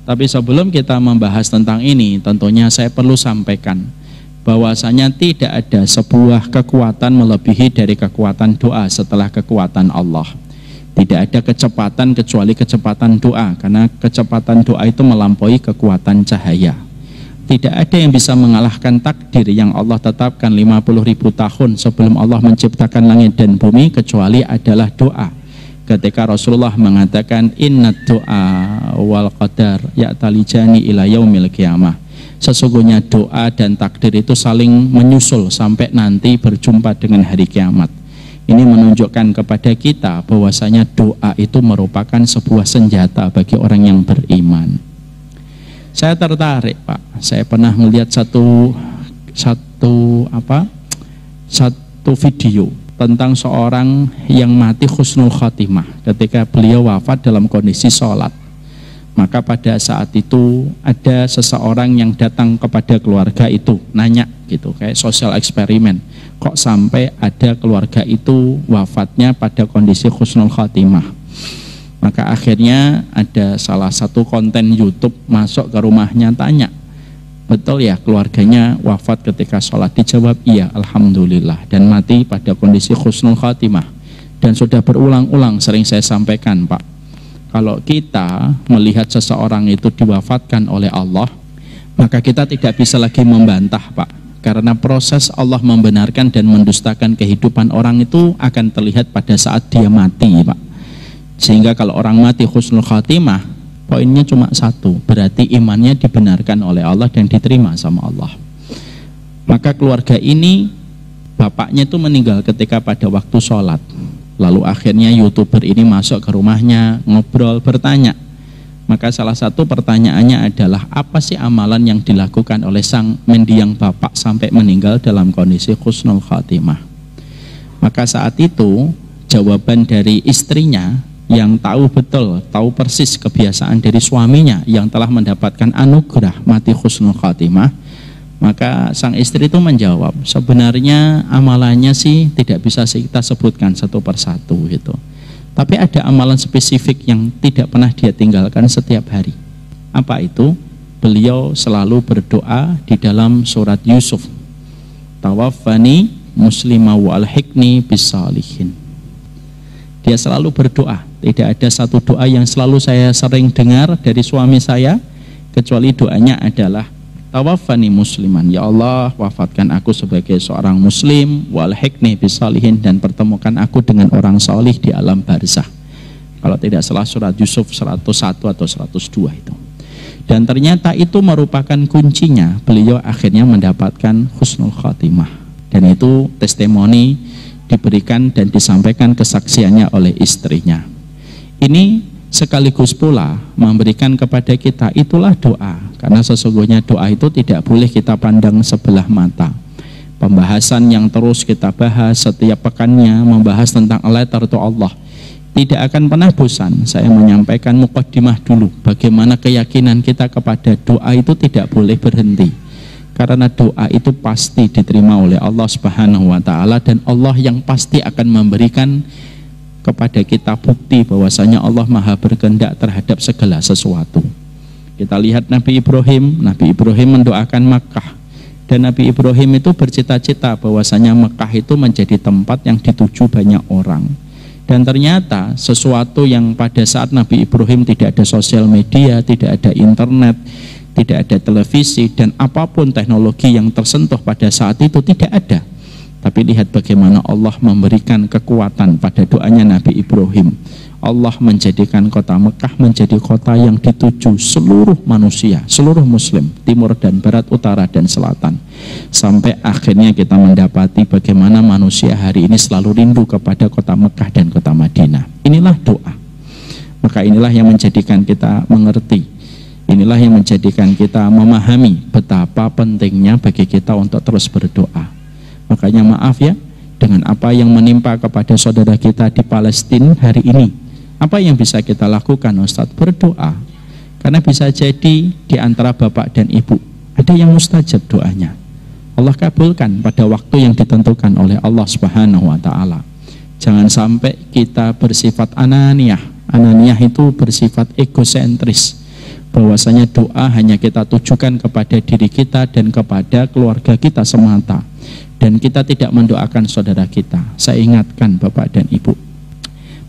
Tapi sebelum kita membahas tentang ini, tentunya saya perlu sampaikan bahwasanya tidak ada sebuah kekuatan melebihi dari kekuatan doa setelah kekuatan Allah. Tidak ada kecepatan kecuali kecepatan doa, karena kecepatan doa itu melampaui kekuatan cahaya. Tidak ada yang bisa mengalahkan takdir yang Allah tetapkan 50.000 tahun sebelum Allah menciptakan langit dan bumi, kecuali adalah doa. Ketika Rasulullah mengatakan inna doa wal qadar ya'talijani ila yaumil qiyamah, sesungguhnya doa dan takdir itu saling menyusul sampai nanti berjumpa dengan hari kiamat. Ini menunjukkan kepada kita bahwasanya doa itu merupakan sebuah senjata bagi orang yang beriman. Saya tertarik, Pak. Saya pernah melihat satu video tentang seorang yang mati husnul khotimah ketika beliau wafat dalam kondisi sholat. Maka pada saat itu ada seseorang yang datang kepada keluarga itu, nanya gitu, kayak sosial eksperimen, kok sampai ada keluarga itu wafatnya pada kondisi husnul khotimah. Maka akhirnya ada salah satu konten YouTube masuk ke rumahnya, tanya, betul ya keluarganya wafat ketika sholat? Dijawab iya, alhamdulillah, dan mati pada kondisi husnul khatimah. Dan sudah berulang-ulang sering saya sampaikan, Pak, kalau kita melihat seseorang itu diwafatkan oleh Allah, maka kita tidak bisa lagi membantah, Pak, karena proses Allah membenarkan dan mendustakan kehidupan orang itu akan terlihat pada saat dia mati, Pak. Sehingga kalau orang mati husnul khatimah, poinnya cuma satu, berarti imannya dibenarkan oleh Allah dan diterima sama Allah. Maka keluarga ini, bapaknya itu meninggal ketika pada waktu sholat. Lalu akhirnya YouTuber ini masuk ke rumahnya, ngobrol, bertanya. Maka salah satu pertanyaannya adalah, apa sih amalan yang dilakukan oleh sang mendiang bapak sampai meninggal dalam kondisi husnul khatimah? Maka saat itu jawaban dari istrinya yang tahu betul, tahu persis kebiasaan dari suaminya yang telah mendapatkan anugerah mati husnul khatimah, maka sang istri itu menjawab, sebenarnya amalannya sih tidak bisa kita sebutkan satu persatu gitu. Tapi ada amalan spesifik yang tidak pernah dia tinggalkan setiap hari. Apa itu? Beliau selalu berdoa di dalam surat Yusuf, tawaffani muslimah wa alhiqni bisalihin. Dia selalu berdoa. Tidak ada satu doa yang selalu saya sering dengar dari suami saya, kecuali doanya adalah tawaffani musliman, ya Allah wafatkan aku sebagai seorang muslim, walhiqni bisalihin, dan pertemukan aku dengan orang salih di alam barzah. Kalau tidak salah surat Yusuf 101 atau 102 itu. Dan ternyata itu merupakan kuncinya beliau akhirnya mendapatkan husnul khatimah. Dan itu testimoni diberikan dan disampaikan kesaksiannya oleh istrinya. Ini sekaligus pula memberikan kepada kita itulah doa, karena sesungguhnya doa itu tidak boleh kita pandang sebelah mata. Pembahasan yang terus kita bahas setiap pekannya membahas tentang letter to Allah, tidak akan pernah bosan. Saya menyampaikan muqaddimah dulu, bagaimana keyakinan kita kepada doa itu tidak boleh berhenti, karena doa itu pasti diterima oleh Allah Subhanahu wa ta'ala, dan Allah yang pasti akan memberikan kepada kita bukti bahwasanya Allah maha berkehendak terhadap segala sesuatu. Kita lihat Nabi Ibrahim mendoakan Makkah, dan Nabi Ibrahim itu bercita-cita bahwasanya Makkah itu menjadi tempat yang dituju banyak orang. Dan ternyata sesuatu yang pada saat Nabi Ibrahim tidak ada sosial media, tidak ada internet, tidak ada televisi, dan apapun teknologi yang tersentuh pada saat itu tidak ada. Tapi lihat bagaimana Allah memberikan kekuatan pada doanya Nabi Ibrahim. Allah menjadikan kota Mekah menjadi kota yang dituju seluruh manusia, seluruh muslim, timur dan barat, utara dan selatan. Sampai akhirnya kita mendapati bagaimana manusia hari ini selalu rindu kepada kota Mekah dan kota Madinah. Inilah doa. Maka inilah yang menjadikan kita mengerti. Inilah yang menjadikan kita memahami betapa pentingnya bagi kita untuk terus berdoa. Makanya maaf ya, dengan apa yang menimpa kepada saudara kita di Palestina hari ini, apa yang bisa kita lakukan, Ustadz? Berdoa. Karena bisa jadi di antara bapak dan ibu ada yang mustajab doanya, Allah kabulkan pada waktu yang ditentukan oleh Allah Subhanahu wa ta'ala. Jangan sampai kita bersifat ananiyah. Ananiyah itu bersifat egosentris, bahwasanya doa hanya kita tujukan kepada diri kita dan kepada keluarga kita semata, dan kita tidak mendoakan saudara kita. Saya ingatkan Bapak dan Ibu,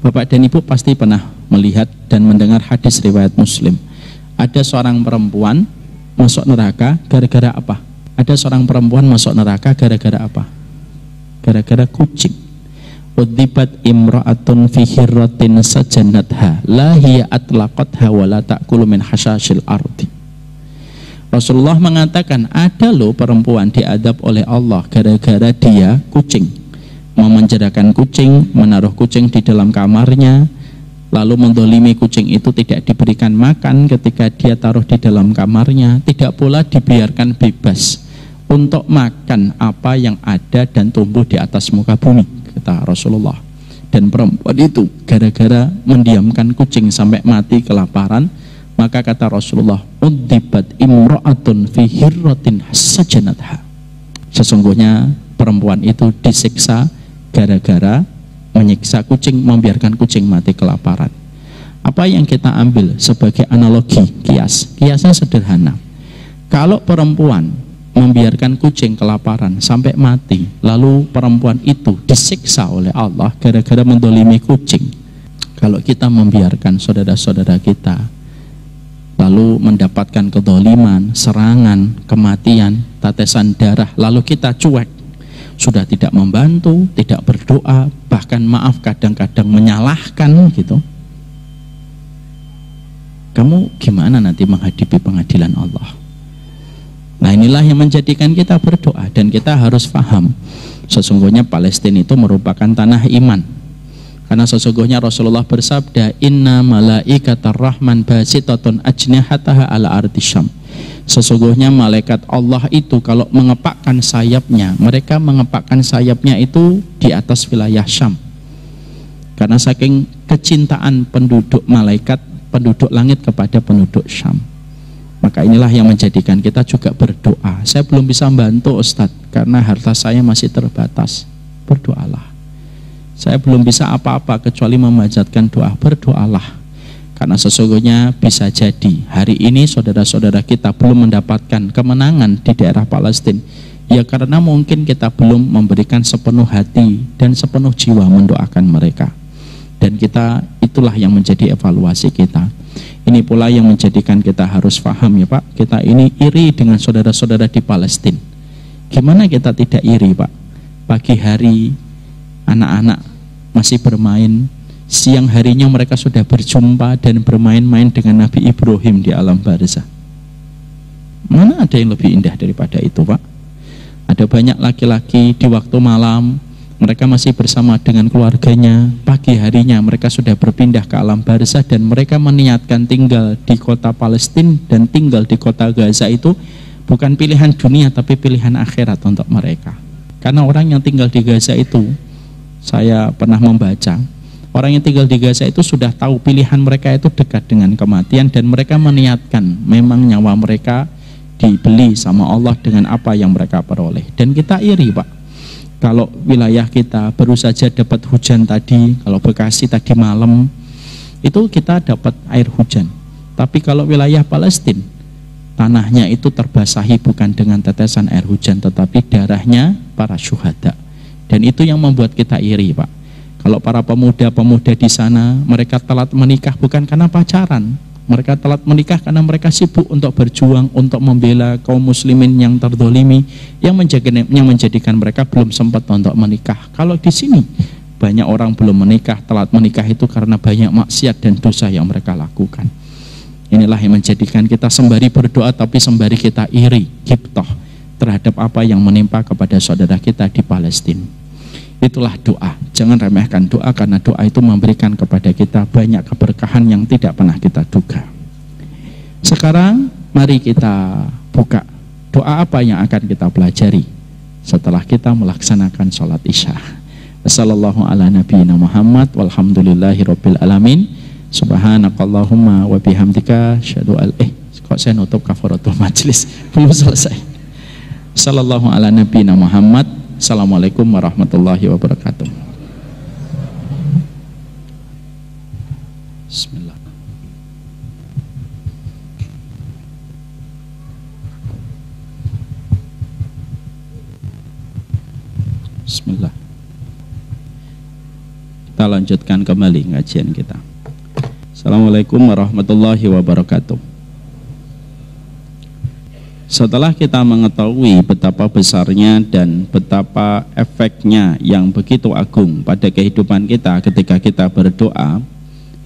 Bapak dan Ibu pasti pernah melihat dan mendengar hadis riwayat Muslim. Ada seorang perempuan masuk neraka gara-gara apa? Ada seorang perempuan masuk neraka gara-gara apa? Gara-gara kucing. Udzibat imra'atun fi hirratin sajanatha la hiya atlaqatha wa la ta'kulu min hasyashil ardi. Rasulullah mengatakan ada loh perempuan diadab oleh Allah gara-gara dia kucing, memenjarakan kucing, menaruh kucing di dalam kamarnya, lalu mendolimi kucing itu, tidak diberikan makan ketika dia taruh di dalam kamarnya, tidak pula dibiarkan bebas untuk makan apa yang ada dan tumbuh di atas muka bumi, kata Rasulullah. Dan perempuan itu gara-gara mendiamkan kucing sampai mati kelaparan, maka kata Rasulullah, udzibat imra'atun fi hirratin sajanatha. Sesungguhnya perempuan itu disiksa gara-gara menyiksa kucing, membiarkan kucing mati kelaparan. Apa yang kita ambil sebagai analogi kias? Kiasnya sederhana. Kalau perempuan membiarkan kucing kelaparan sampai mati, lalu perempuan itu disiksa oleh Allah gara-gara mendolimi kucing. Kalau kita membiarkan saudara-saudara kita lalu mendapatkan kedoliman, serangan, kematian, tetesan darah, lalu kita cuek, sudah tidak membantu, tidak berdoa, bahkan maaf kadang-kadang menyalahkan gitu, kamu gimana nanti menghadapi pengadilan Allah? Nah, inilah yang menjadikan kita berdoa, dan kita harus paham sesungguhnya Palestina itu merupakan tanah iman. Karena sesungguhnya Rasulullah bersabda, inna malaikatar rahman basitatun ajnihataha ala ardi Syam. Sesungguhnya malaikat Allah itu kalau mengepakkan sayapnya, mereka mengepakkan sayapnya itu di atas wilayah Syam. Karena saking kecintaan penduduk malaikat, penduduk langit kepada penduduk Syam. Maka inilah yang menjadikan kita juga berdoa. Saya belum bisa membantu Ustadz karena harta saya masih terbatas. Berdoalah. Saya belum bisa apa-apa kecuali memanjatkan doa. Berdoalah. Karena sesungguhnya bisa jadi hari ini saudara-saudara kita belum mendapatkan kemenangan di daerah Palestina, ya karena mungkin kita belum memberikan sepenuh hati dan sepenuh jiwa mendoakan mereka. Dan kita, itulah yang menjadi evaluasi kita. Ini pula yang menjadikan kita harus paham ya Pak, kita ini iri dengan saudara-saudara di Palestina. Gimana kita tidak iri Pak? Pagi hari anak-anak masih bermain, siang harinya mereka sudah berjumpa dan bermain-main dengan Nabi Ibrahim di alam barzah. Mana ada yang lebih indah daripada itu Pak? Ada banyak laki-laki di waktu malam mereka masih bersama dengan keluarganya, pagi harinya mereka sudah berpindah ke alam barzah, dan mereka meniatkan tinggal di kota Palestina dan tinggal di kota Gaza itu bukan pilihan dunia tapi pilihan akhirat untuk mereka. Karena orang yang tinggal di Gaza itu, saya pernah membaca, orang yang tinggal di Gaza itu sudah tahu pilihan mereka itu dekat dengan kematian, dan mereka meniatkan memang nyawa mereka dibeli sama Allah dengan apa yang mereka peroleh. Dan kita iri Pak, kalau wilayah kita baru saja dapat hujan tadi, kalau Bekasi tadi malam itu kita dapat air hujan. Tapi kalau wilayah Palestina, tanahnya itu terbasahi bukan dengan tetesan air hujan, tetapi darahnya para syuhada. Dan itu yang membuat kita iri Pak. Kalau para pemuda-pemuda di sana, mereka telat menikah bukan karena pacaran, mereka telat menikah karena mereka sibuk untuk berjuang, untuk membela kaum muslimin yang terdolimi, yang menjadikan mereka belum sempat untuk menikah. Kalau di sini banyak orang belum menikah, telat menikah itu karena banyak maksiat dan dosa yang mereka lakukan. Inilah yang menjadikan kita sembari berdoa tapi sembari kita iri, ghibthah terhadap apa yang menimpa kepada saudara kita di Palestina. Itulah doa. Jangan remehkan doa, karena doa itu memberikan kepada kita banyak keberkahan yang tidak pernah kita duga. Sekarang mari kita buka doa apa yang akan kita pelajari setelah kita melaksanakan sholat isya. Wassallallahu ala nabiyina Muhammad walhamdulillahirabbil alamin. Subhanakallahumma wa bihamdika asyhadu an kok saya nutup kafaratul majlis belum selesai. Sallallahu ala nabiyina Muhammad. Assalamualaikum warahmatullahi wabarakatuh. Bismillah. Bismillah. Kita lanjutkan kembali ngajian kita. Assalamualaikum warahmatullahi wabarakatuh. Setelah kita mengetahui betapa besarnya dan betapa efeknya yang begitu agung pada kehidupan kita ketika kita berdoa,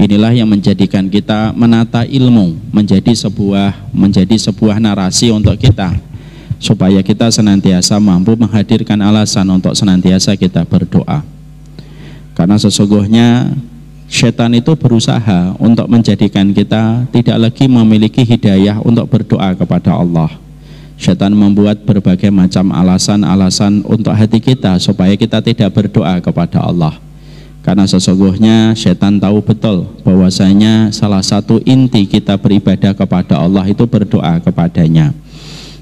inilah yang menjadikan kita menata ilmu menjadi sebuah narasi untuk kita, supaya kita senantiasa mampu menghadirkan alasan untuk senantiasa kita berdoa. Karena sesungguhnya setan itu berusaha untuk menjadikan kita tidak lagi memiliki hidayah untuk berdoa kepada Allah. Setan membuat berbagai macam alasan-alasan untuk hati kita supaya kita tidak berdoa kepada Allah. Karena sesungguhnya setan tahu betul bahwasanya salah satu inti kita beribadah kepada Allah itu berdoa kepadanya.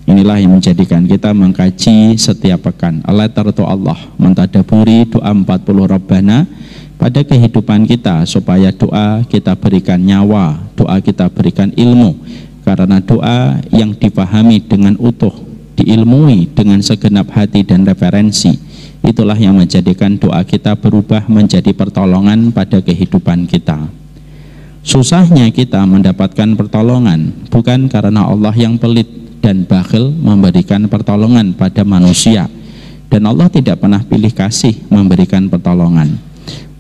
Inilah yang menjadikan kita mengkaji setiap pekan letter to Allah, mentadaburi doa 40 Rabbana pada kehidupan kita, supaya doa kita berikan nyawa, doa kita berikan ilmu. Karena doa yang dipahami dengan utuh, diilmui dengan segenap hati dan referensi, itulah yang menjadikan doa kita berubah menjadi pertolongan pada kehidupan kita. Susahnya kita mendapatkan pertolongan bukan karena Allah yang pelit dan bakhil memberikan pertolongan pada manusia, dan Allah tidak pernah pilih kasih memberikan pertolongan.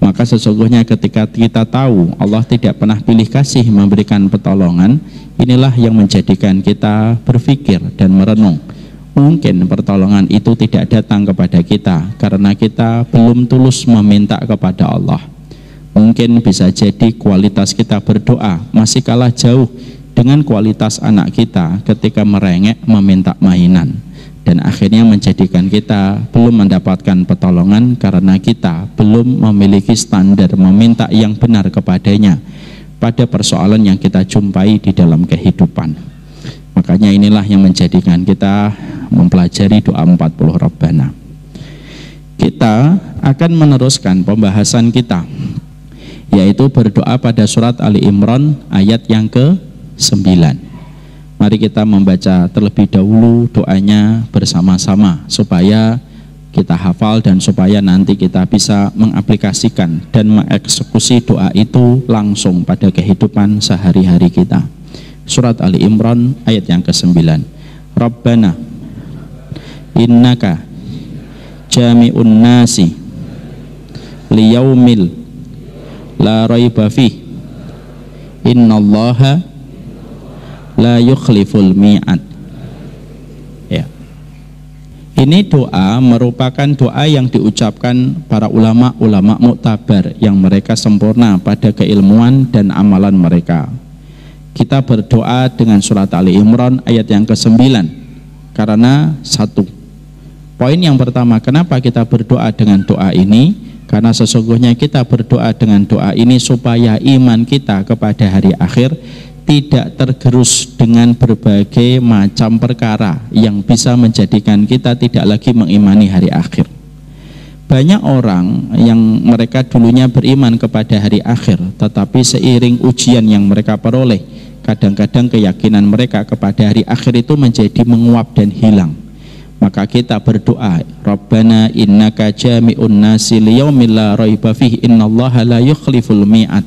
Maka sesungguhnya ketika kita tahu Allah tidak pernah pilih kasih memberikan pertolongan, inilah yang menjadikan kita berpikir dan merenung. Mungkin pertolongan itu tidak datang kepada kita karena kita belum tulus meminta kepada Allah. Mungkin bisa jadi kualitas kita berdoa masih kalah jauh dengan kualitas anak kita ketika merengek meminta mainan, dan akhirnya menjadikan kita belum mendapatkan pertolongan karena kita belum memiliki standar meminta yang benar kepadanya pada persoalan yang kita jumpai di dalam kehidupan. Makanya inilah yang menjadikan kita mempelajari doa 40 Rabbana. Kita akan meneruskan pembahasan kita, yaitu berdoa pada surat Ali Imran ayat yang ke-9. Mari kita membaca terlebih dahulu doanya bersama-sama supaya kita hafal dan supaya nanti kita bisa mengaplikasikan dan mengeksekusi doa itu langsung pada kehidupan sehari-hari kita. Surat Ali Imran ayat yang ke-9. Rabbana innaka jami'un nasi liyaumil la raiba fih innallaha la yukhliful mi'ad. Ya. Ini doa merupakan doa yang diucapkan para ulama-ulama muktabar yang mereka sempurna pada keilmuan dan amalan mereka. Kita berdoa dengan surat Ali Imran ayat yang ke-9 karena satu. Poin yang pertama, kenapa kita berdoa dengan doa ini? Karena sesungguhnya kita berdoa dengan doa ini supaya iman kita kepada hari akhir tidak tergerus dengan berbagai macam perkara yang bisa menjadikan kita tidak lagi mengimani hari akhir. Banyak orang yang mereka dulunya beriman kepada hari akhir, tetapi seiring ujian yang mereka peroleh, kadang-kadang keyakinan mereka kepada hari akhir itu menjadi menguap dan hilang. Maka kita berdoa, Rabbana innaka jami'un nasi liyaumil la raiba fihi innallaha la yukhliful mi'ad.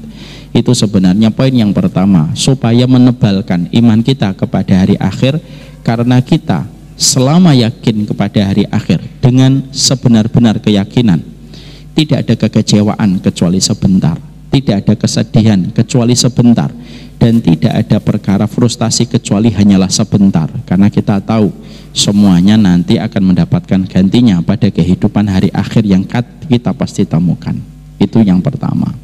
Itu sebenarnya poin yang pertama, supaya menebalkan iman kita kepada hari akhir. Karena kita selama yakin kepada hari akhir dengan sebenar-benar keyakinan, tidak ada kekecewaan kecuali sebentar, tidak ada kesedihan kecuali sebentar, dan tidak ada perkara frustasi kecuali hanyalah sebentar. Karena kita tahu semuanya nanti akan mendapatkan gantinya pada kehidupan hari akhir yang kita pasti temukan. Itu yang pertama.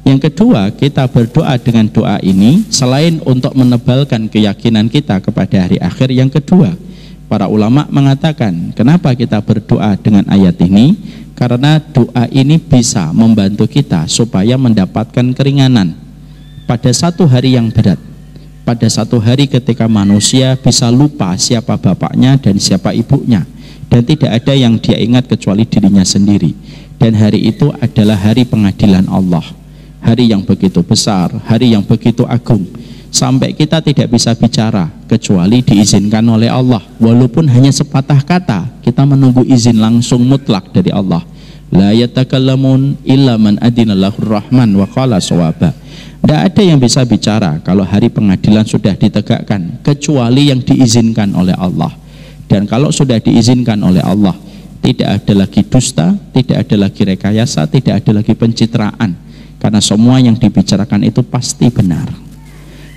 Yang kedua, kita berdoa dengan doa ini selain untuk menebalkan keyakinan kita kepada hari akhir. Yang kedua, para ulama mengatakan kenapa kita berdoa dengan ayat ini? Karena doa ini bisa membantu kita supaya mendapatkan keringanan pada satu hari yang berat, pada satu hari ketika manusia bisa lupa siapa bapaknya dan siapa ibunya, dan tidak ada yang dia ingat kecuali dirinya sendiri. Dan hari itu adalah hari pengadilan Allah, hari yang begitu besar, hari yang begitu agung. sampai kita tidak bisa bicara kecuali diizinkan oleh Allah, walaupun hanya sepatah kata, kita menunggu izin langsung mutlak dari Allah. La yatakallamun illa man adina lahur rahman wa qala shawaba. Tidak ada yang bisa bicara kalau hari pengadilan sudah ditegakkan kecuali yang diizinkan oleh Allah. Dan kalau sudah diizinkan oleh Allah, tidak ada lagi dusta, tidak ada lagi rekayasa, tidak ada lagi pencitraan, karena semua yang dibicarakan itu pasti benar.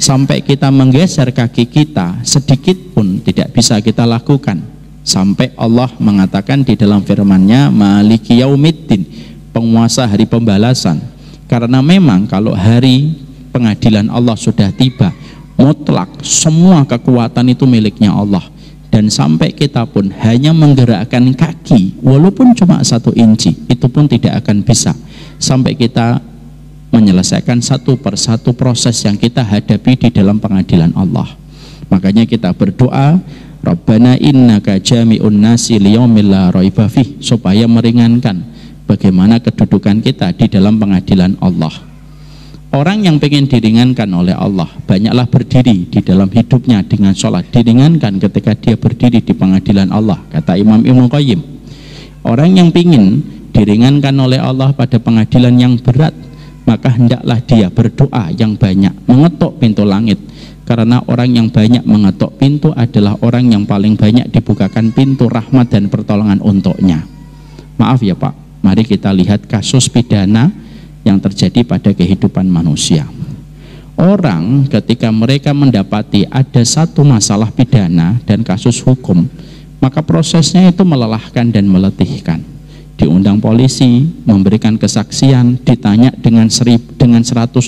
Sampai kita menggeser kaki kita sedikit pun tidak bisa kita lakukan, sampai Allah mengatakan di dalam firman-Nya, Maliki Yaumiddin, penguasa hari pembalasan. Karena memang kalau hari pengadilan Allah sudah tiba, mutlak semua kekuatan itu miliknya Allah. Dan sampai kita pun hanya menggerakkan kaki walaupun cuma 1 inci, itu pun tidak akan bisa sampai kita menyelesaikan satu persatu proses yang kita hadapi di dalam pengadilan Allah. Makanya kita berdoa, Rabbana innaka jami'un nasi liyaumil la raiba fih, supaya meringankan bagaimana kedudukan kita di dalam pengadilan Allah. Orang yang pengen diringankan oleh Allah, banyaklah berdiri di dalam hidupnya dengan sholat, diringankan ketika dia berdiri di pengadilan Allah. Kata Imam Ibnu Qayyim, orang yang pengen diringankan oleh Allah pada pengadilan yang berat, maka hendaklah dia berdoa yang banyak, mengetuk pintu langit. Karena orang yang banyak mengetuk pintu adalah orang yang paling banyak dibukakan pintu rahmat dan pertolongan untuknya. Maaf ya Pak, mari kita lihat kasus pidana yang terjadi pada kehidupan manusia. Orang ketika mereka mendapati ada satu masalah pidana dan kasus hukum, maka prosesnya itu melelahkan dan meletihkan. Diundang polisi, memberikan kesaksian, ditanya dengan 100-200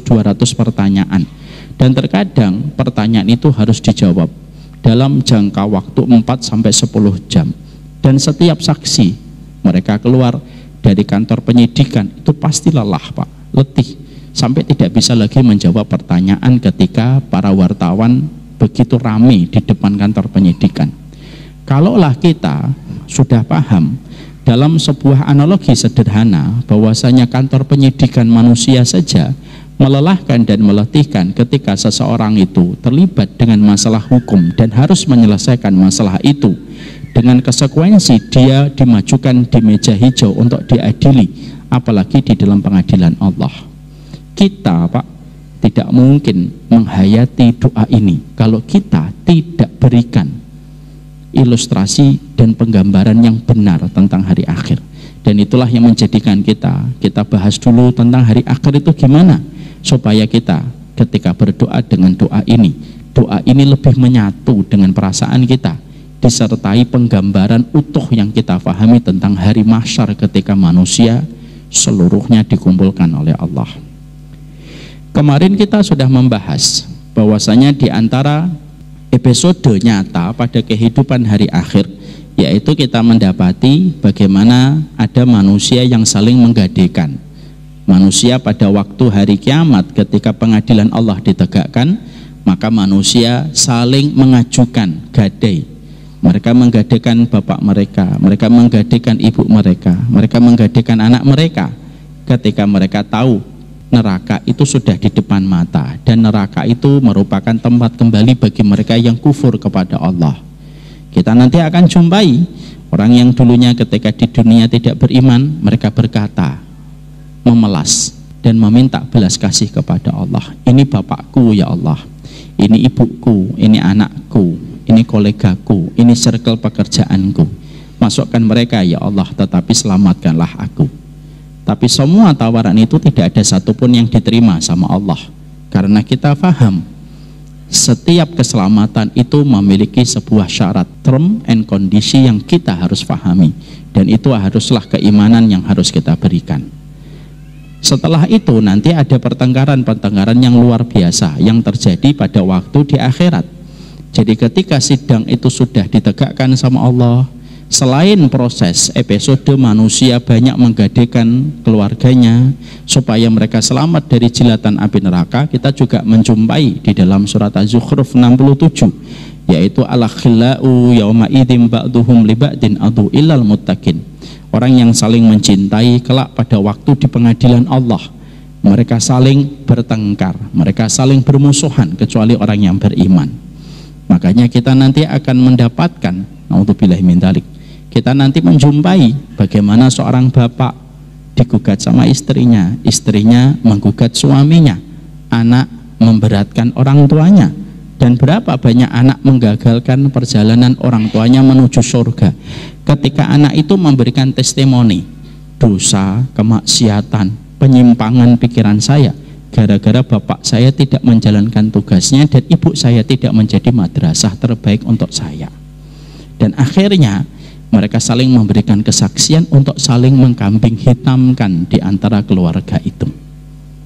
pertanyaan, dan terkadang pertanyaan itu harus dijawab dalam jangka waktu 4-10 jam. Dan setiap saksi mereka keluar dari kantor penyidikan itu pasti lelah Pak, letih, sampai tidak bisa lagi menjawab pertanyaan ketika para wartawan begitu ramai di depan kantor penyidikan. Kalaulah kita sudah paham dalam sebuah analogi sederhana bahwasanya kantor penyidikan manusia saja melelahkan dan meletihkan ketika seseorang itu terlibat dengan masalah hukum dan harus menyelesaikan masalah itu, dengan konsekuensi dia dimajukan di meja hijau untuk diadili, apalagi di dalam pengadilan Allah. Kita Pak tidak mungkin menghayati doa ini kalau kita tidak berikan ilustrasi dan penggambaran yang benar tentang hari akhir. Dan itulah yang menjadikan kita bahas dulu tentang hari akhir itu gimana, supaya kita ketika berdoa dengan doa ini lebih menyatu dengan perasaan kita, disertai penggambaran utuh yang kita pahami tentang hari mahsyar ketika manusia seluruhnya dikumpulkan oleh Allah. Kemarin kita sudah membahas bahwasanya di antara episode nyata pada kehidupan hari akhir, yaitu kita mendapati bagaimana ada manusia yang saling menggadekan. Manusia pada waktu hari kiamat ketika pengadilan Allah ditegakkan, maka manusia saling mengajukan gadai. Mereka menggadekan bapak mereka, mereka menggadekan ibu mereka, mereka menggadekan anak mereka ketika mereka tahu neraka itu sudah di depan mata, dan neraka itu merupakan tempat kembali bagi mereka yang kufur kepada Allah. Kita nanti akan jumpai orang yang dulunya ketika di dunia tidak beriman, mereka berkata, memelas dan meminta belas kasih kepada Allah. Ini bapakku ya Allah, ini ibuku, ini anakku, ini kolegaku, ini circle pekerjaanku. Masukkan mereka ya Allah, tetapi selamatkanlah aku. Tapi semua tawaran itu tidak ada satupun yang diterima sama Allah, karena kita paham setiap keselamatan itu memiliki sebuah syarat, term and kondisi yang kita harus pahami, dan itu haruslah keimanan yang harus kita berikan. Setelah itu nanti ada pertengkaran-pertengkaran yang luar biasa yang terjadi pada waktu di akhirat. Jadi ketika sidang itu sudah ditegakkan sama Allah, selain proses episode manusia banyak menggadekan keluarganya supaya mereka selamat dari jilatan api neraka, kita juga menjumpai di dalam surat Az-Zukhruf 67, yaitu al-khillau yauma idzin ba'duhum li ba'din adu illal muttaqin. Orang yang saling mencintai kelak pada waktu di pengadilan Allah, mereka saling bertengkar, mereka saling bermusuhan, kecuali orang yang beriman. Makanya kita nanti akan mendapatkan, naudzubillahi min dzalik, kita nanti menjumpai bagaimana seorang bapak digugat sama istrinya, istrinya menggugat suaminya, anak memberatkan orang tuanya, dan berapa banyak anak menggagalkan perjalanan orang tuanya menuju surga ketika anak itu memberikan testimoni, dosa, kemaksiatan, penyimpangan pikiran saya gara-gara bapak saya tidak menjalankan tugasnya dan ibu saya tidak menjadi madrasah terbaik untuk saya. Dan akhirnya mereka saling memberikan kesaksian untuk saling mengkambing hitamkan di antara keluarga itu.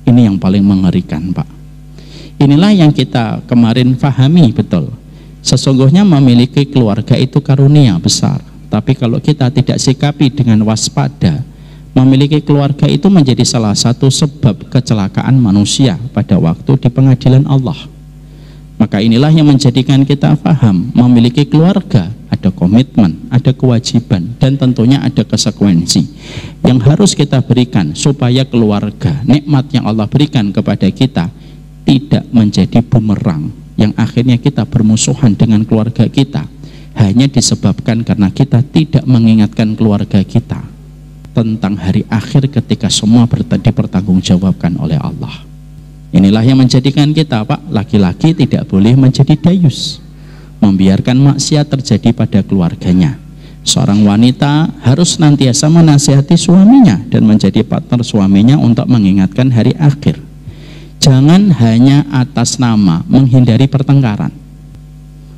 Ini yang paling mengerikan, Pak. Inilah yang kita kemarin pahami betul. Sesungguhnya memiliki keluarga itu karunia besar. Tapi kalau kita tidak sikapi dengan waspada, memiliki keluarga itu menjadi salah satu sebab kecelakaan manusia pada waktu di pengadilan Allah. Maka inilah yang menjadikan kita paham, memiliki keluarga ada komitmen, ada kewajiban, dan tentunya ada konsekuensi yang harus kita berikan supaya keluarga, nikmat yang Allah berikan kepada kita tidak menjadi bumerang yang akhirnya kita bermusuhan dengan keluarga kita hanya disebabkan karena kita tidak mengingatkan keluarga kita tentang hari akhir ketika semua dipertanggungjawabkan oleh Allah. Inilah yang menjadikan kita, Pak, laki-laki tidak boleh menjadi dayus, membiarkan maksiat terjadi pada keluarganya. Seorang wanita harus senantiasa menasihati suaminya dan menjadi partner suaminya untuk mengingatkan hari akhir. Jangan hanya atas nama menghindari pertengkaran,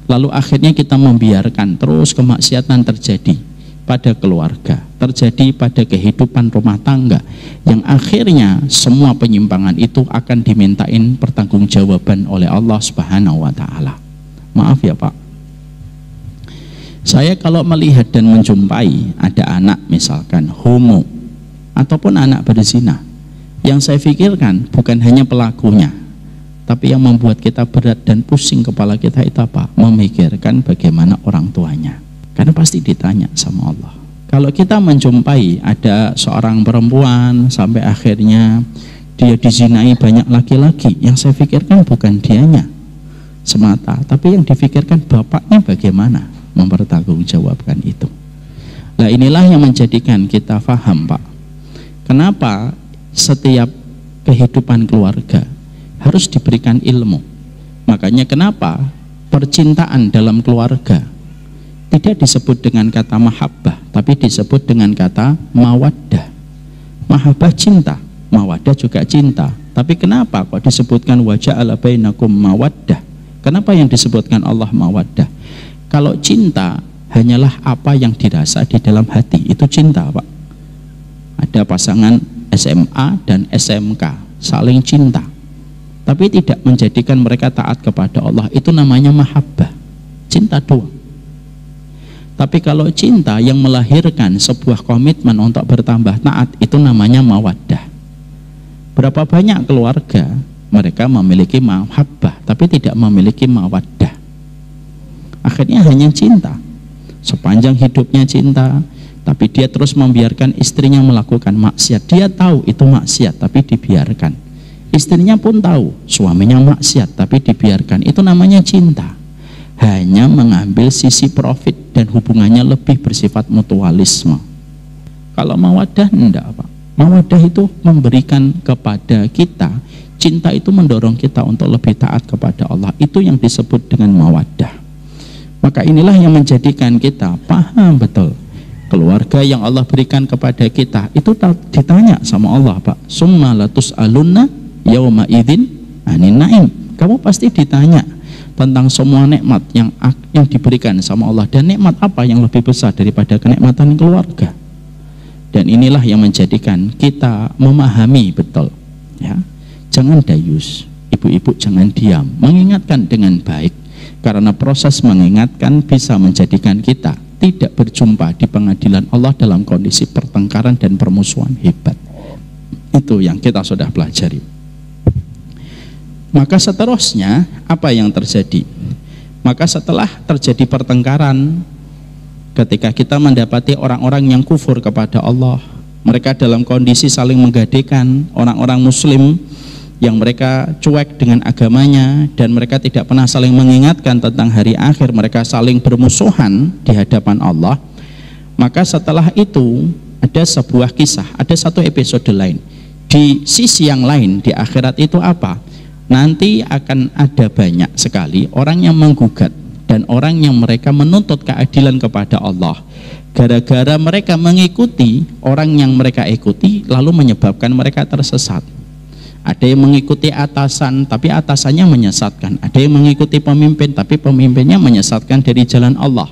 lalu akhirnya kita membiarkan terus kemaksiatan terjadi pada keluarga, terjadi pada kehidupan rumah tangga, yang akhirnya semua penyimpangan itu akan dimintain pertanggungjawaban oleh Allah Subhanahu wa Ta'ala. Maaf ya Pak, saya kalau melihat dan menjumpai ada anak misalkan homo ataupun anak berzina, yang saya pikirkan bukan hanya pelakunya, tapi yang membuat kita berat dan pusing kepala kita itu apa? Memikirkan bagaimana orang tuanya. Karena pasti ditanya sama Allah. Kalau kita menjumpai ada seorang perempuan sampai akhirnya dia dizinai banyak laki-laki, yang saya pikirkan bukan dianya semata, tapi yang difikirkan bapaknya bagaimana mempertanggungjawabkan itu. Nah, inilah yang menjadikan kita paham, Pak, kenapa setiap kehidupan keluarga harus diberikan ilmu. Makanya kenapa percintaan dalam keluarga tidak disebut dengan kata mahabbah, tapi disebut dengan kata mawaddah. Mahabbah cinta, mawaddah juga cinta. Tapi kenapa kok disebutkan waja'ala bainakum mawaddah? Kenapa yang disebutkan Allah mawaddah? Kalau cinta hanyalah apa yang dirasa di dalam hati, itu cinta, Pak. Ada pasangan SMA dan SMK saling cinta, tapi tidak menjadikan mereka taat kepada Allah, itu namanya mahabbah, cinta doang. Tapi kalau cinta yang melahirkan sebuah komitmen untuk bertambah taat, itu namanya mawaddah. Berapa banyak keluarga mereka memiliki mahabbah tapi tidak memiliki mawaddah, akhirnya hanya cinta, sepanjang hidupnya cinta, tapi dia terus membiarkan istrinya melakukan maksiat. Dia tahu itu maksiat tapi dibiarkan. Istrinya pun tahu suaminya maksiat tapi dibiarkan. Itu namanya cinta. Hanya mengambil sisi profit dan hubungannya lebih bersifat mutualisme. Kalau mawaddah enggak, Pak. Mawaddah itu memberikan kepada kita, cinta itu mendorong kita untuk lebih taat kepada Allah. Itu yang disebut dengan mawaddah. Maka inilah yang menjadikan kita paham betul. Keluarga yang Allah berikan kepada kita itu ditanya sama Allah, Pak, summa latus'alunna yauma idzin anin naim. Kamu pasti ditanya tentang semua nikmat yang diberikan sama Allah, dan nikmat apa yang lebih besar daripada kenikmatan keluarga. Dan inilah yang menjadikan kita memahami betul, ya. Jangan dayus, ibu-ibu jangan diam, mengingatkan dengan baik, karena proses mengingatkan bisa menjadikan kita tidak berjumpa di pengadilan Allah dalam kondisi pertengkaran dan permusuhan hebat. Itu yang kita sudah pelajari. Maka seterusnya apa yang terjadi? Maka setelah terjadi pertengkaran, ketika kita mendapati orang-orang yang kufur kepada Allah, Mereka dalam kondisi saling menggadekan, orang-orang muslim yang mereka cuek dengan agamanya dan mereka tidak pernah saling mengingatkan tentang hari akhir, mereka saling bermusuhan di hadapan Allah. Maka setelah itu ada sebuah kisah, ada satu episode lain. Di sisi yang lain, di akhirat itu apa? Nanti akan ada banyak sekali orang yang menggugat dan orang yang mereka menuntut keadilan kepada Allah. Gara-gara mereka mengikuti orang yang mereka ikuti, lalu menyebabkan mereka tersesat. Ada yang mengikuti atasan, tapi atasannya menyesatkan. Ada yang mengikuti pemimpin, tapi pemimpinnya menyesatkan dari jalan Allah.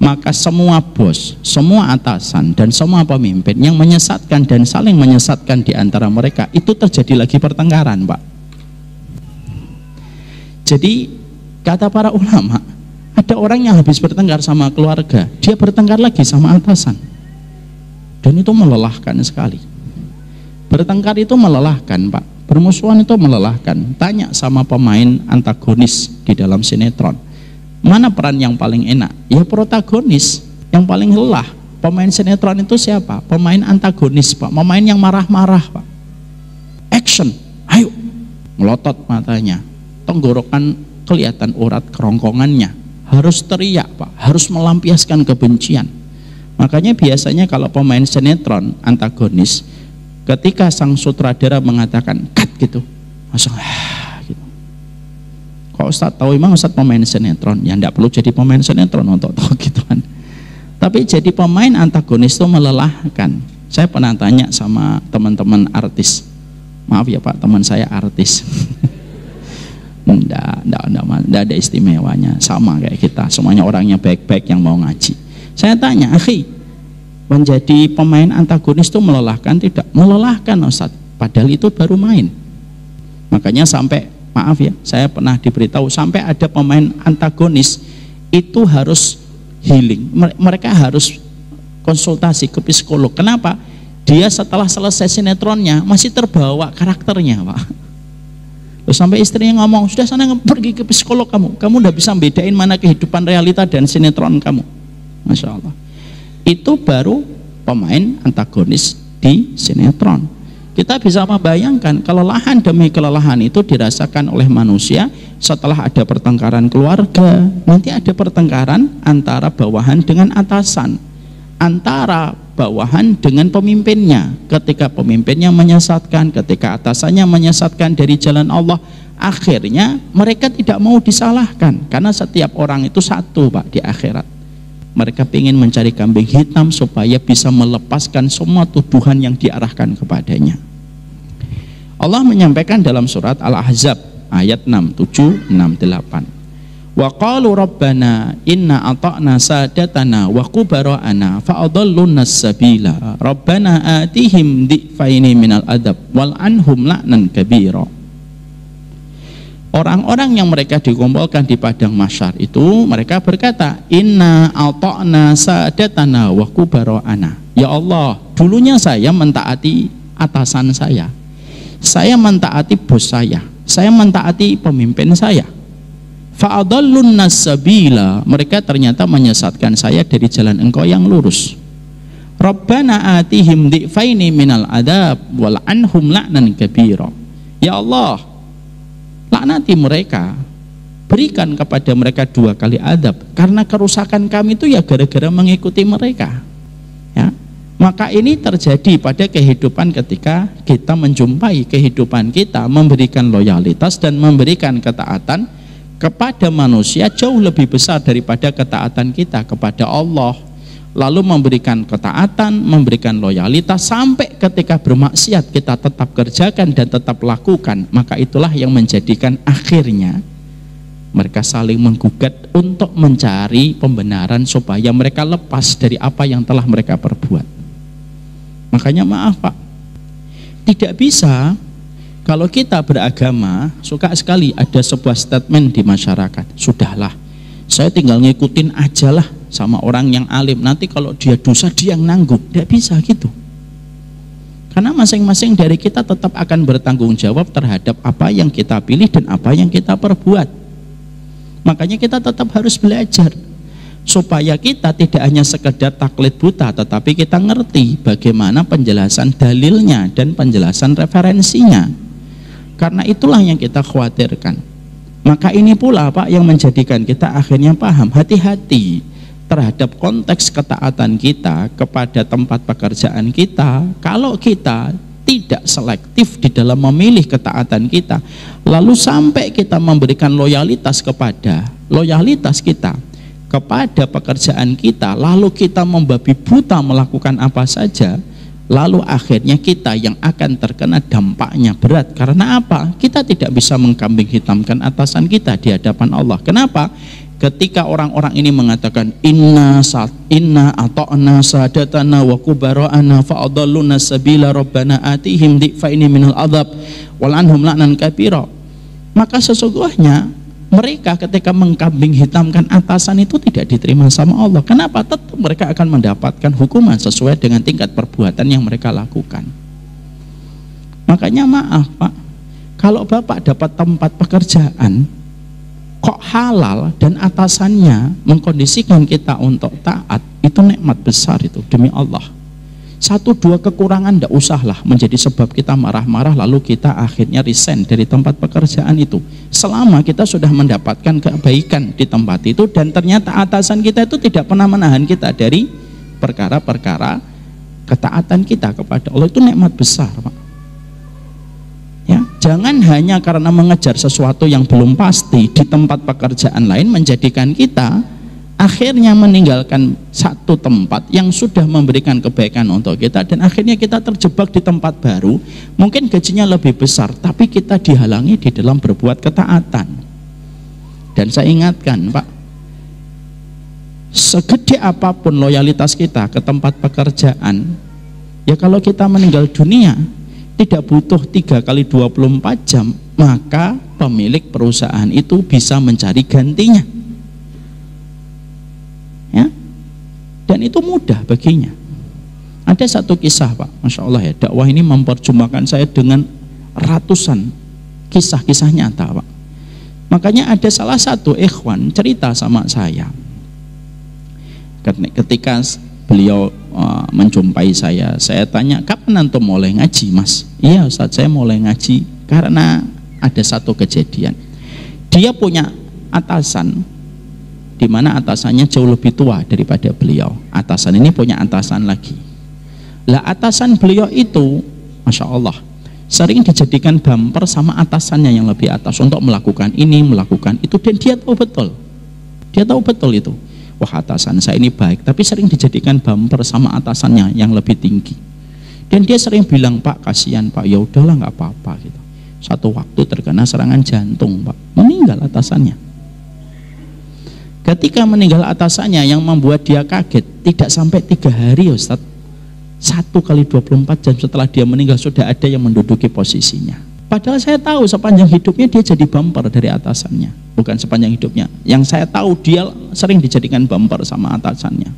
Maka semua bos, semua atasan, dan semua pemimpin yang menyesatkan dan saling menyesatkan di antara mereka, itu terjadi lagi pertengkaran, Pak. Jadi, kata para ulama, ada orang yang habis bertengkar sama keluarga, dia bertengkar lagi sama atasan. Dan itu melelahkan sekali. Bertengkar itu melelahkan, Pak. Bermusuhan itu melelahkan. Tanya sama pemain antagonis di dalam sinetron, mana peran yang paling enak? Ya protagonis. Yang paling lelah pemain sinetron itu siapa? Pemain antagonis, Pak. Pemain yang marah-marah, Pak. Action, ayo. Melotot matanya, tenggorokan kelihatan urat kerongkongannya, harus teriak, Pak, harus melampiaskan kebencian. Makanya biasanya kalau pemain sinetron antagonis, ketika sang sutradara mengatakan cut gitu, langsung gitu. Kok Ustadz tahu, emang Ustadz pemain sinetron? Ya enggak perlu jadi pemain sinetron untuk tahu gitu kan. Tapi jadi pemain antagonis itu melelahkan. Saya pernah tanya sama teman-teman artis, maaf ya Pak, teman saya artis. Enggak ada istimewanya, sama kayak kita, semuanya orangnya baik-baik yang mau ngaji. Saya tanya, akhi, menjadi pemain antagonis itu melelahkan? Tidak melelahkan, Ustaz, padahal itu baru main. Makanya sampai, maaf ya, saya pernah diberitahu sampai ada pemain antagonis itu harus healing, mereka harus konsultasi ke psikolog. Kenapa? Dia setelah selesai sinetronnya masih terbawa karakternya, Pak. Terus sampai istrinya ngomong, sudah sana pergi ke psikolog kamu udah bisa bedain mana kehidupan realita dan sinetron kamu. Masya Allah. Itu baru pemain antagonis di sinetron. Kita bisa membayangkan kelelahan demi kelelahan itu dirasakan oleh manusia setelah ada pertengkaran keluarga. Nanti ada pertengkaran antara bawahan dengan atasan, antara bawahan dengan pemimpinnya. Ketika pemimpinnya menyesatkan, ketika atasannya menyesatkan dari jalan Allah, akhirnya mereka tidak mau disalahkan, karena setiap orang itu satu, Pak, di akhirat. Mereka ingin mencari kambing hitam supaya bisa melepaskan semua tuduhan yang diarahkan kepadanya. Allah menyampaikan dalam surat Al-Ahzab ayat 6, 7, 6, 8. Wa qalu rabbana inna ata'na sadatana wa kubara'ana fa'adallunna sabila rabbana atihim di'faini minal adab wal anhum la'nan kabira. Orang-orang yang mereka dikumpulkan di padang mahsyar itu, mereka berkata, inna ata'na sadatana wa kubara'ana. Ya Allah, dulunya saya mentaati atasan saya mentaati bos saya mentaati pemimpin saya. Fa'adallun nasabila, mereka ternyata menyesatkan saya dari jalan engkau yang lurus. Rabbana atihim di'faini minal adab wal anhum la'nan kabira. Ya Allah, laknati mereka, berikan kepada mereka 2 kali adab, karena kerusakan kami itu ya gara-gara mengikuti mereka. Ya, maka ini terjadi pada kehidupan ketika kita menjumpai kehidupan kita memberikan loyalitas dan memberikan ketaatan kepada manusia jauh lebih besar daripada ketaatan kita kepada Allah. Lalu memberikan ketaatan, memberikan loyalitas, sampai ketika bermaksiat kita tetap kerjakan dan tetap lakukan. Maka itulah yang menjadikan akhirnya mereka saling menggugat untuk mencari pembenaran supaya mereka lepas dari apa yang telah mereka perbuat. Makanya maaf, Pak, tidak bisa. Kalau kita beragama, suka sekali ada sebuah statement di masyarakat, sudahlah, saya tinggal ngikutin aja lah sama orang yang alim, nanti kalau dia dosa dia yang nanggung. Tidak bisa gitu, karena masing-masing dari kita tetap akan bertanggung jawab terhadap apa yang kita pilih dan apa yang kita perbuat. Makanya kita tetap harus belajar. supaya kita tidak hanya sekedar taklid buta, tetapi kita ngerti bagaimana penjelasan dalilnya dan penjelasan referensinya. Karena itulah yang kita khawatirkan. Maka ini pula Pak yang menjadikan kita akhirnya paham, hati-hati terhadap konteks ketaatan kita kepada tempat pekerjaan kita. Kalau kita tidak selektif di dalam memilih ketaatan kita, lalu sampai kita memberikan loyalitas kita kepada pekerjaan kita, lalu kita membabi buta melakukan apa saja, lalu akhirnya kita yang akan terkena dampaknya berat. Karena apa? Kita tidak bisa mengkambing hitamkan atasan kita di hadapan Allah. Kenapa? Ketika orang-orang ini mengatakan inna ata'na sadatana wa kubara'ana fa'adalluna sabila rabbana atihim di'faini minal adhab wal'anhum la'nan kabira, maka sesungguhnya mereka ketika mengkambing hitamkan atasan itu tidak diterima sama Allah. Kenapa? Tetap mereka akan mendapatkan hukuman sesuai dengan tingkat perbuatan yang mereka lakukan. Makanya maaf Pak, kalau Bapak dapat tempat pekerjaan kok halal dan atasannya mengkondisikan kita untuk taat, itu nikmat besar itu, demi Allah. 1-2 kekurangan tidak usahlah menjadi sebab kita marah-marah lalu kita akhirnya resign dari tempat pekerjaan itu. Selama kita sudah mendapatkan kebaikan di tempat itu dan ternyata atasan kita itu tidak pernah menahan kita dari perkara-perkara ketaatan kita kepada Allah, itu nikmat besar Pak. Ya, jangan hanya karena mengejar sesuatu yang belum pasti di tempat pekerjaan lain menjadikan kita akhirnya meninggalkan satu tempat yang sudah memberikan kebaikan untuk kita, dan akhirnya kita terjebak di tempat baru, mungkin gajinya lebih besar tapi kita dihalangi di dalam berbuat ketaatan. Dan saya ingatkan Pak, segede apapun loyalitas kita ke tempat pekerjaan, ya kalau kita meninggal dunia tidak butuh 3 kali 24 jam, maka pemilik perusahaan itu bisa mencari gantinya. Ya, dan itu mudah baginya. Ada satu kisah Pak, Masya Allah ya, dakwah ini memperjumpakan saya dengan ratusan kisah-kisah nyata Pak. Makanya ada salah satu ikhwan cerita sama saya ketika beliau menjumpai saya tanya, kapan antum mulai ngaji Mas? Iya Ustaz, saya mulai ngaji karena ada satu kejadian. Dia punya atasan di mana atasannya jauh lebih tua daripada beliau. Atasan ini punya atasan lagi. Lah atasan beliau itu Masya Allah sering dijadikan bumper sama atasannya yang lebih atas untuk melakukan ini, melakukan itu, dan dia tahu betul itu. Wah, atasan saya ini baik, tapi sering dijadikan bumper sama atasannya yang lebih tinggi. Dan dia sering bilang, Pak kasihan Pak, ya udahlah nggak apa-apa gitu. Satu waktu terkena serangan jantung Pak, meninggal atasannya. Ketika meninggal atasannya yang membuat dia kaget, tidak sampai 3 hari Ustaz, 1 kali 24 jam setelah dia meninggal sudah ada yang menduduki posisinya. Padahal saya tahu sepanjang hidupnya dia jadi bumper dari atasannya. Bukan sepanjang hidupnya, yang saya tahu dia sering dijadikan bumper sama atasannya.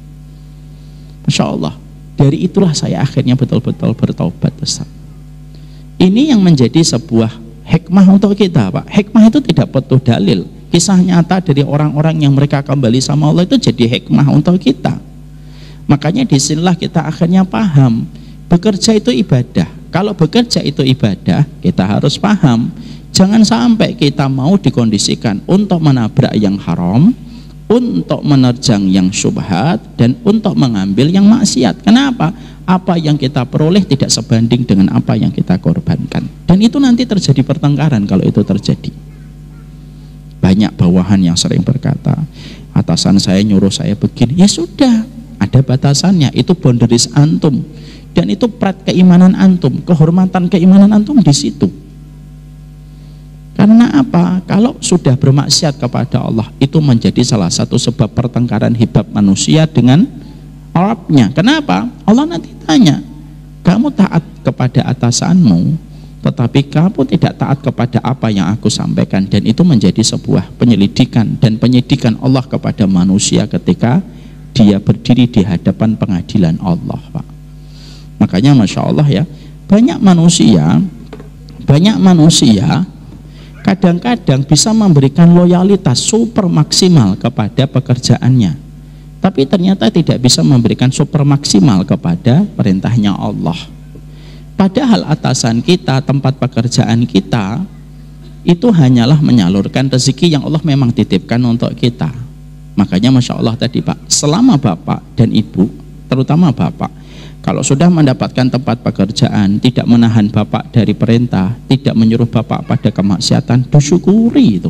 Masya Allah, dari itulah saya akhirnya betul-betul bertobat Ustaz. Ini yang menjadi sebuah hikmah untuk kita Pak. Hikmah itu tidak butuh dalil. Kisah nyata dari orang-orang yang mereka kembali sama Allah itu jadi hikmah untuk kita. Makanya disinilah kita akhirnya paham, bekerja itu ibadah. Kalau bekerja itu ibadah, kita harus paham, jangan sampai kita mau dikondisikan untuk menabrak yang haram, untuk menerjang yang syubhat, dan untuk mengambil yang maksiat. Kenapa? Apa yang kita peroleh tidak sebanding dengan apa yang kita korbankan. Dan itu nanti terjadi pertengkaran kalau itu terjadi. Banyak bawahan yang sering berkata, atasan saya nyuruh saya begini, ya sudah, ada batasannya, itu boundaries antum. Dan itu prat keimanan antum, kehormatan keimanan antum di situ. Karena apa? Kalau sudah bermaksiat kepada Allah, itu menjadi salah satu sebab pertengkaran hibab manusia dengan Rabbnya. Kenapa? Allah nanti tanya, kamu taat kepada atasanmu, tetapi kamu tidak taat kepada apa yang aku sampaikan. Dan itu menjadi sebuah penyelidikan dan penyidikan Allah kepada manusia ketika dia berdiri di hadapan pengadilan Allah Pak. Makanya Masya Allah ya, banyak manusia kadang-kadang bisa memberikan loyalitas super maksimal kepada pekerjaannya, tapi ternyata tidak bisa memberikan super maksimal kepada perintahnya Allah. Padahal atasan kita, tempat pekerjaan kita itu hanyalah menyalurkan rezeki yang Allah memang titipkan untuk kita. Makanya Masya Allah tadi Pak, selama Bapak dan Ibu, terutama Bapak, kalau sudah mendapatkan tempat pekerjaan, tidak menahan Bapak dari perintah, tidak menyuruh Bapak pada kemaksiatan, disyukuri itu.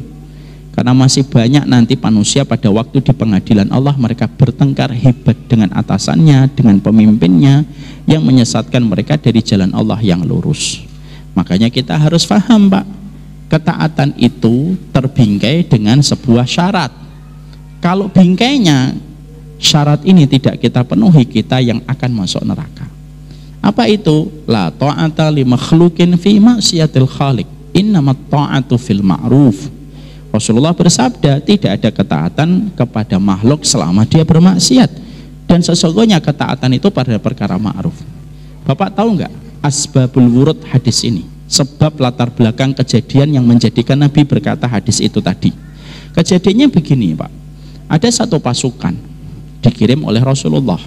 Karena masih banyak nanti manusia pada waktu di pengadilan Allah, mereka bertengkar hebat dengan atasannya, dengan pemimpinnya, yang menyesatkan mereka dari jalan Allah yang lurus. Makanya kita harus paham Pak, ketaatan itu terbingkai dengan sebuah syarat. Kalau bingkainya syarat ini tidak kita penuhi, kita yang akan masuk neraka. Apa itu? La ta'ata li makhlukin fi maksiatil khaliq, innamat ta'atu fil ma'ruf. Rasulullah bersabda, tidak ada ketaatan kepada makhluk selama dia bermaksiat, dan sesungguhnya ketaatan itu pada perkara ma'ruf. Bapak tahu nggak asbabul wurud hadis ini? Sebab latar belakang kejadian yang menjadikan Nabi berkata hadis itu tadi. Kejadiannya begini Pak, ada satu pasukan dikirim oleh Rasulullah,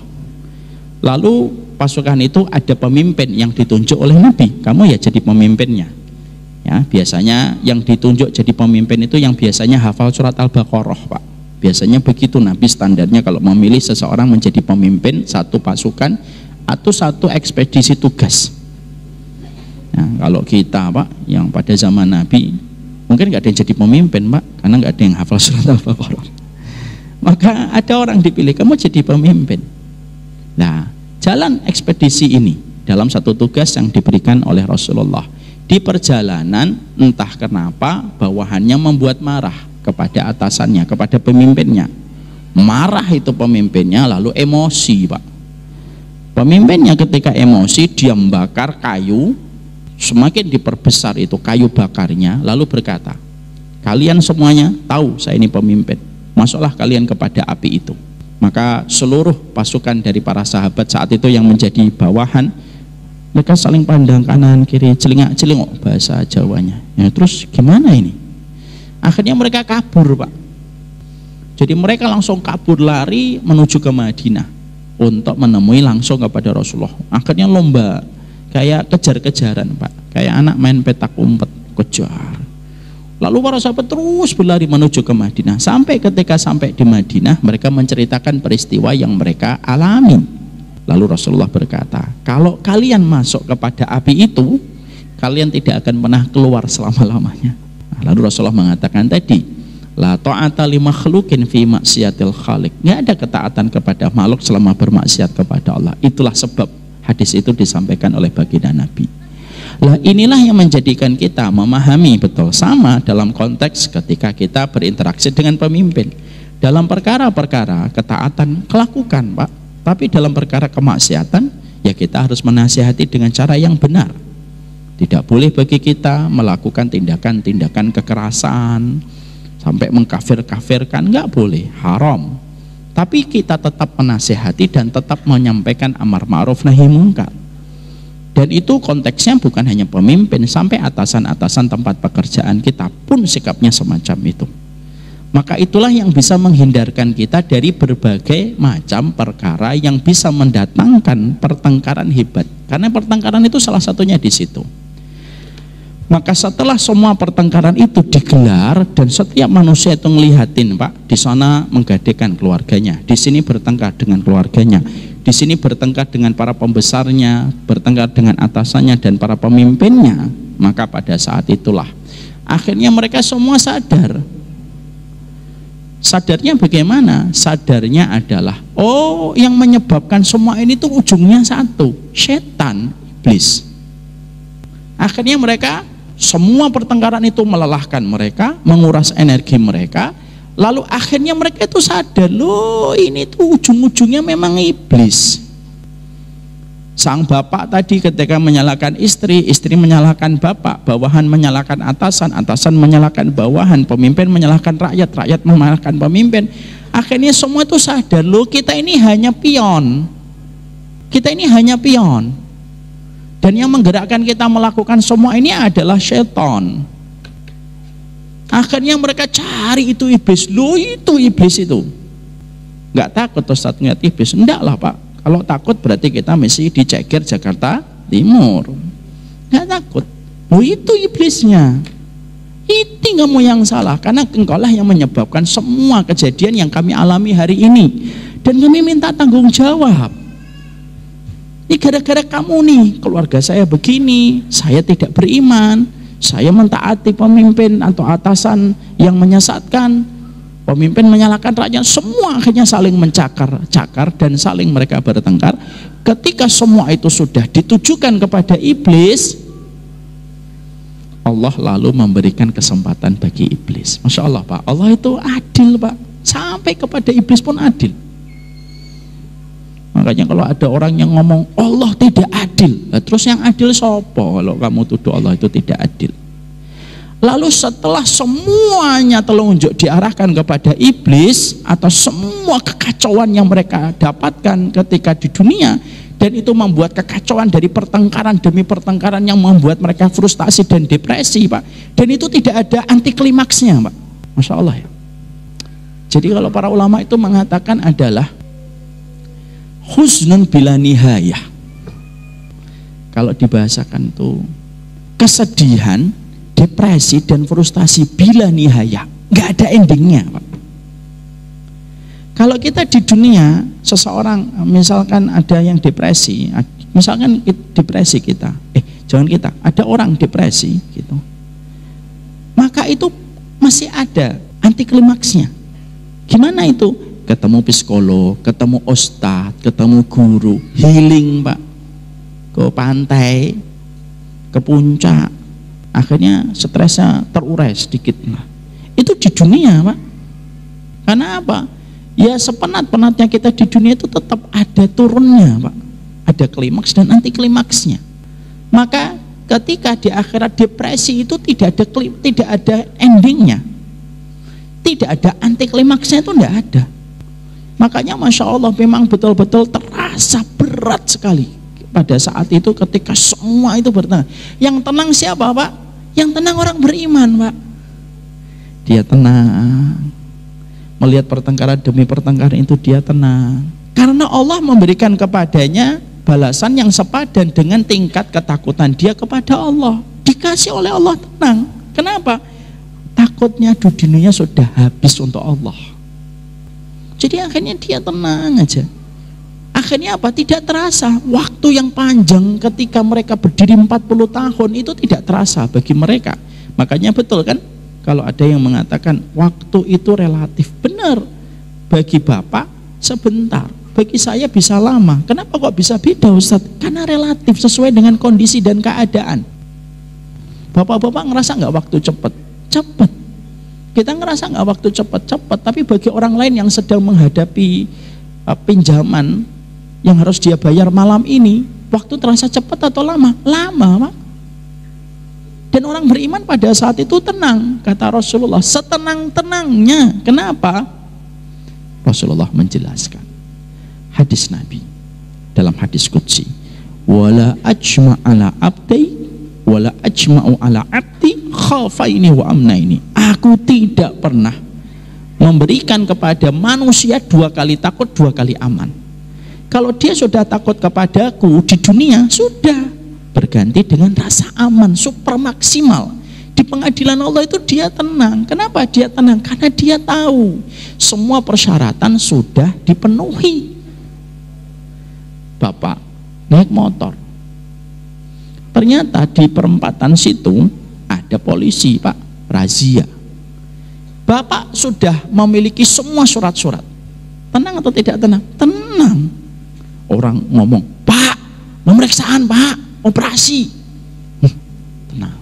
lalu pasukan itu ada pemimpin yang ditunjuk oleh Nabi, kamu ya jadi pemimpinnya ya. Biasanya yang ditunjuk jadi pemimpin itu yang biasanya hafal surat Al-Baqarah Pak, biasanya begitu Nabi standarnya kalau memilih seseorang menjadi pemimpin satu pasukan atau satu ekspedisi tugas. Nah, kalau kita Pak yang pada zaman Nabi mungkin nggak ada yang jadi pemimpin Pak, karena nggak ada yang hafal surat Al-Baqarah. Maka ada orang dipilih, kamu jadi pemimpin. Nah, jalan ekspedisi ini dalam satu tugas yang diberikan oleh Rasulullah. Di perjalanan entah kenapa bawahannya membuat marah kepada atasannya, kepada pemimpinnya. Marah itu pemimpinnya, lalu emosi Pak. Pemimpinnya ketika emosi dia membakar kayu, semakin diperbesar itu kayu bakarnya, lalu berkata, kalian semuanya tahu saya ini pemimpin, masuklah kalian kepada api itu. Maka seluruh pasukan dari para sahabat saat itu yang menjadi bawahan, mereka saling pandang kanan kiri, celingak-celingok bahasa Jawanya ya. Terus gimana ini? Akhirnya mereka kabur Pak. Jadi mereka langsung kabur lari menuju ke Madinah untuk menemui langsung kepada Rasulullah. Akhirnya lomba, kayak kejar-kejaran Pak, kayak anak main petak umpet, kejar. Lalu para sahabat terus berlari menuju ke Madinah. Sampai ketika sampai di Madinah, mereka menceritakan peristiwa yang mereka alami. Lalu Rasulullah berkata, kalau kalian masuk kepada api itu, kalian tidak akan pernah keluar selama-lamanya. Nah, lalu Rasulullah mengatakan tadi, la ta'ata li makhlukin fi maksiatil khaliq. Nggak ada ketaatan kepada makhluk selama bermaksiat kepada Allah. Itulah sebab hadis itu disampaikan oleh baginda Nabi. Lah inilah yang menjadikan kita memahami betul, sama dalam konteks ketika kita berinteraksi dengan pemimpin. Dalam perkara-perkara ketaatan lakukan Pak, tapi dalam perkara kemaksiatan ya kita harus menasihati dengan cara yang benar. Tidak boleh bagi kita melakukan tindakan-tindakan kekerasan sampai mengkafir-kafirkan, nggak boleh, haram. Tapi kita tetap menasihati dan tetap menyampaikan amar ma'ruf nahi munkar. Dan itu konteksnya bukan hanya pemimpin, sampai atasan-atasan tempat pekerjaan kita pun sikapnya semacam itu. Maka itulah yang bisa menghindarkan kita dari berbagai macam perkara yang bisa mendatangkan pertengkaran hebat. Karena pertengkaran itu salah satunya di situ. Maka setelah semua pertengkaran itu digelar dan setiap manusia itu ngelihatin Pak, di sana menggadekan keluarganya, di sini bertengkar dengan keluarganya, di sini bertengkar dengan para pembesarnya, bertengkar dengan atasannya dan para pemimpinnya, maka pada saat itulah akhirnya mereka semua sadar. Sadarnya bagaimana? Sadarnya adalah, oh yang menyebabkan semua ini tuh ujungnya satu, setan, iblis. Akhirnya mereka semua pertengkaran itu melelahkan mereka, menguras energi mereka. Lalu akhirnya mereka itu sadar, loh ini tuh ujung-ujungnya memang iblis. Sang bapak tadi ketika menyalahkan istri, istri menyalahkan bapak, bawahan menyalahkan atasan, atasan menyalahkan bawahan, pemimpin menyalahkan rakyat, rakyat menyalahkan pemimpin. Akhirnya semua itu sadar, loh kita ini hanya pion. Kita ini hanya pion. Dan yang menggerakkan kita melakukan semua ini adalah setan. Akhirnya mereka cari itu iblis. Loh itu iblis itu. Nggak takut Ustaz ngeliat iblis? Enggak lah Pak. Kalau takut berarti kita mesti di Cekir Jakarta Timur. Nggak takut. Oh itu iblisnya. Itu kamu yang salah, karena engkaulah yang menyebabkan semua kejadian yang kami alami hari ini. Dan kami minta tanggung jawab. Ini gara-gara kamu nih, keluarga saya begini, saya tidak beriman, saya mentaati pemimpin atau atasan yang menyesatkan, pemimpin menyalahkan rakyat, semua akhirnya saling mencakar dan saling mereka bertengkar. Ketika semua itu sudah ditujukan kepada iblis, Allah lalu memberikan kesempatan bagi iblis. Masya Allah Pak, Allah itu adil Pak, sampai kepada iblis pun adil. Makanya kalau ada orang yang ngomong Allah tidak adil, terus yang adil sopo kalau kamu tuduh Allah itu tidak adil? Lalu setelah semuanya telunjuk diarahkan kepada iblis, atau semua kekacauan yang mereka dapatkan ketika di dunia, dan itu membuat kekacauan dari pertengkaran demi pertengkaran yang membuat mereka frustasi dan depresi Pak, dan itu tidak ada anti klimaksnya Pak. Masya Allah ya. Jadi kalau para ulama itu mengatakan adalah husnun bila nihayah. Kalau dibahasakan tuh kesedihan, depresi dan frustasi bila nihayah, nggak ada endingnya Pak. Kalau kita di dunia, seseorang misalkan ada yang depresi, misalkan depresi kita, jangan kita, ada orang depresi gitu, maka itu masih ada anti klimaksnya. Gimana itu? Ketemu psikolog, ketemu ustadz, ketemu guru, healing Pak, ke pantai, ke puncak, akhirnya stresnya terurai sedikit. Nah, itu di dunia Pak. Karena apa? Ya sepenat-penatnya kita di dunia itu tetap ada turunnya Pak, ada klimaks dan anti klimaksnya. Maka ketika di akhirat depresi itu tidak ada endingnya, tidak ada anti klimaksnya, itu tidak ada. Makanya Masya Allah memang betul-betul terasa berat sekali pada saat itu ketika semua itu bertenang. Yang tenang siapa Pak? Yang tenang orang beriman Pak. Dia tenang, melihat pertengkaran demi pertengkaran itu dia tenang, karena Allah memberikan kepadanya balasan yang sepadan dengan tingkat ketakutan dia kepada Allah. Dikasih oleh Allah tenang. Kenapa? Takutnya di dunia sudah habis untuk Allah. Jadi akhirnya dia tenang aja. Akhirnya apa? Tidak terasa waktu yang panjang ketika mereka berdiri 40 tahun itu tidak terasa bagi mereka. Makanya betul kan kalau ada yang mengatakan waktu itu relatif, benar. Bagi Bapak sebentar, bagi saya bisa lama. Kenapa kok bisa beda Ustaz? Karena relatif, sesuai dengan kondisi dan keadaan. Bapak-bapak ngerasa nggak waktu cepat? Cepat. Kita ngerasa nggak waktu cepat-cepat, tapi bagi orang lain yang sedang menghadapi pinjaman yang harus dia bayar malam ini, waktu terasa cepat atau lama? Lama Pak. Dan orang beriman pada saat itu tenang, kata Rasulullah, setenang-tenangnya. Kenapa? Rasulullah menjelaskan hadis Nabi dalam hadis qudsi, wala ajma ala abdi wala ajma'u ala abdi khaufaini wa amnaini. Aku tidak pernah memberikan kepada manusia 2 kali takut 2 kali aman. Kalau dia sudah takut kepadaku di dunia, sudah berganti dengan rasa aman super maksimal. Di pengadilan Allah itu dia tenang. Kenapa dia tenang? Karena dia tahu semua persyaratan sudah dipenuhi. Bapak naik motor, ternyata di perempatan situ ada polisi Pak, razia. Bapak sudah memiliki semua surat-surat. Tenang atau tidak tenang? Tenang. Orang ngomong, Pak, pemeriksaan Pak, operasi. Tenang.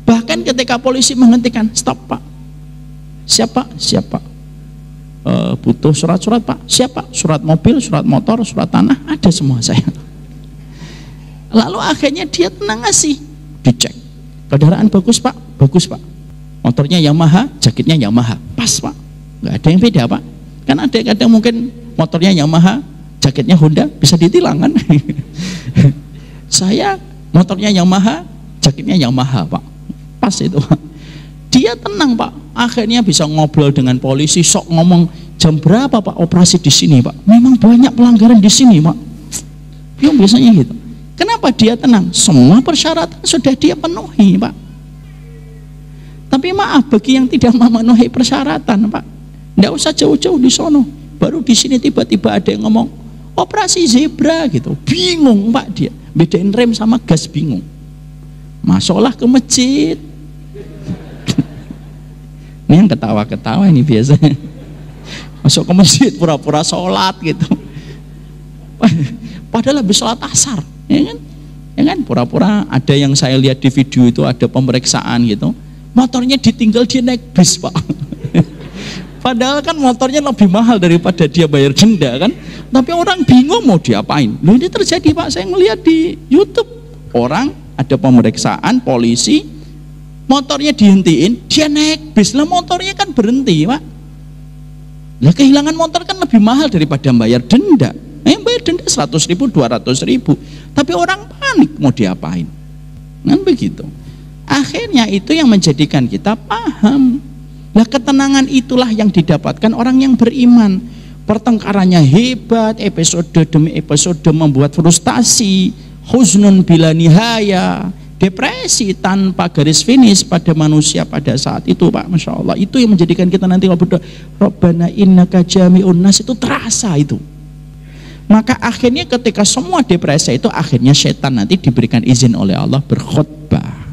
Bahkan ketika polisi menghentikan, stop Pak. Siapa? Siapa? Butuh surat-surat Pak. Siapa? Surat mobil, surat motor, surat tanah, ada semua saya. Lalu akhirnya dia tenang ngasih, dicek. Kendaraan bagus Pak, bagus Pak. Motornya Yamaha, jaketnya Yamaha, pas Pak. Nggak ada yang beda Pak. Kan ada kadang mungkin motornya Yamaha, jaketnya Honda, bisa ditilang kan. Saya motornya Yamaha, jaketnya Yamaha Pak, pas itu Pak. Dia tenang Pak, akhirnya bisa ngobrol dengan polisi, sok ngomong Jam berapa Pak operasi di sini Pak? Memang banyak pelanggaran di sini Pak. Yang biasanya gitu. Kenapa dia tenang? Semua persyaratan sudah dia penuhi Pak. Tapi maaf bagi yang tidak memenuhi persyaratan Pak, tidak usah jauh-jauh di sono. Baru di sini tiba-tiba ada yang ngomong operasi zebra gitu. Bingung Pak dia. Bedain rem sama gas bingung. Masuklah ke masjid. Ini yang ketawa-ketawa ini biasanya. Masuk ke masjid pura-pura sholat gitu. Padahal habis sholat asar, ya kan? Ya kan? Pura-pura. Ada yang saya lihat di video itu ada pemeriksaan gitu. Motornya ditinggal dia naik bis Pak. Padahal kan motornya lebih mahal daripada dia bayar denda kan. Tapi orang bingung mau diapain. Loh ini terjadi Pak, saya ngelihat di YouTube. Orang ada pemeriksaan polisi, motornya dihentiin, dia naik bis. Lah motornya kan berhenti Pak. Lah kehilangan motor kan lebih mahal daripada bayar denda. Bayar denda 100.000, 200.000. Tapi orang panik mau diapain. Kan begitu. Akhirnya itu yang menjadikan kita paham. Lah ketenangan itulah yang didapatkan orang yang beriman. Pertengkarannya hebat, episode demi episode membuat frustasi, huznun bila nihaya, depresi tanpa garis finish pada manusia pada saat itu Pak. Masya Allah, itu yang menjadikan kita nanti berdoa Rabbana innaka jami'un nas, itu terasa itu. Maka akhirnya ketika semua depresi itu, akhirnya setan nanti diberikan izin oleh Allah berkhutbah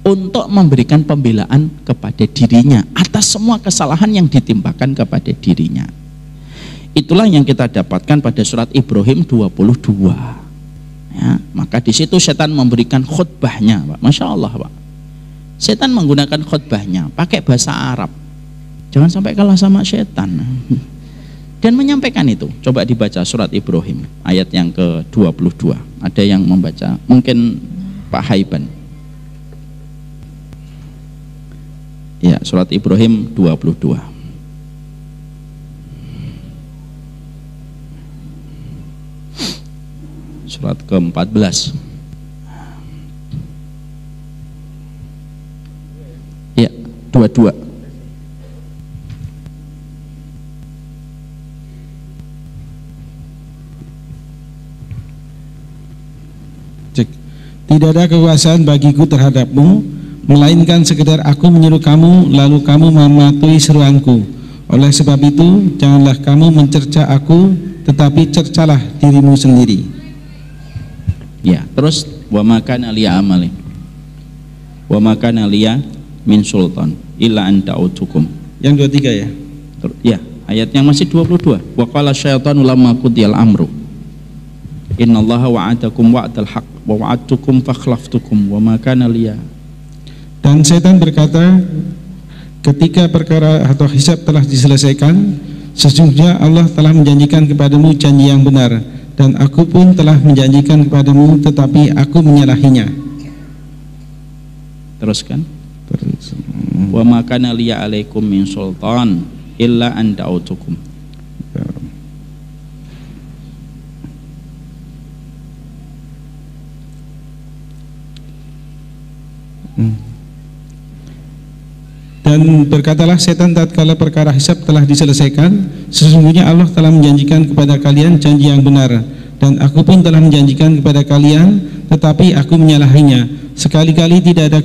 untuk memberikan pembelaan kepada dirinya atas semua kesalahan yang ditimpakan kepada dirinya. Itulah yang kita dapatkan pada surat Ibrahim 22. Ya, maka di situ setan memberikan khutbahnya, Pak. Masya Allah Pak. Setan menggunakan khutbahnya pakai bahasa Arab. Jangan sampai kalah sama setan. Dan menyampaikan itu. Coba dibaca surat Ibrahim ayat yang ke-22. Ada yang membaca, mungkin Pak Haiban. Ya, surat Ibrahim 22. Surat ke-14. Ya, 22. Tidak ada kekuasaan bagiku terhadapmu, melainkan sekedar aku menyuruh kamu, lalu kamu mematuhi seruanku. Oleh sebab itu, janganlah kamu mencerca aku, tetapi cercalah dirimu sendiri. Ya, terus wa makana liya amali. Wa makana liya min sultan illa anta utukum. Yang 23 ya? Ya, ayat yang masih 22. Wa qala syaitanu lamma qudiyal amru. Innallaha wa'adakum wa'dal haqq wa wa'adtukum fakhlaftukum wa makana liya. Dan setan berkata, ketika perkara atau hisab telah diselesaikan, sesungguhnya Allah telah menjanjikan kepadamu janji yang benar, dan aku pun telah menjanjikan kepadamu, tetapi aku menyalahinya. Teruskan. Wa makana liya alaikum min sultan illa an da'utukum. Dan berkatalah setan tatkala perkara hisab telah diselesaikan, sesungguhnya Allah telah menjanjikan kepada kalian janji yang benar, dan aku pun telah menjanjikan kepada kalian, tetapi aku menyalahinya. Sekali-kali tidak ada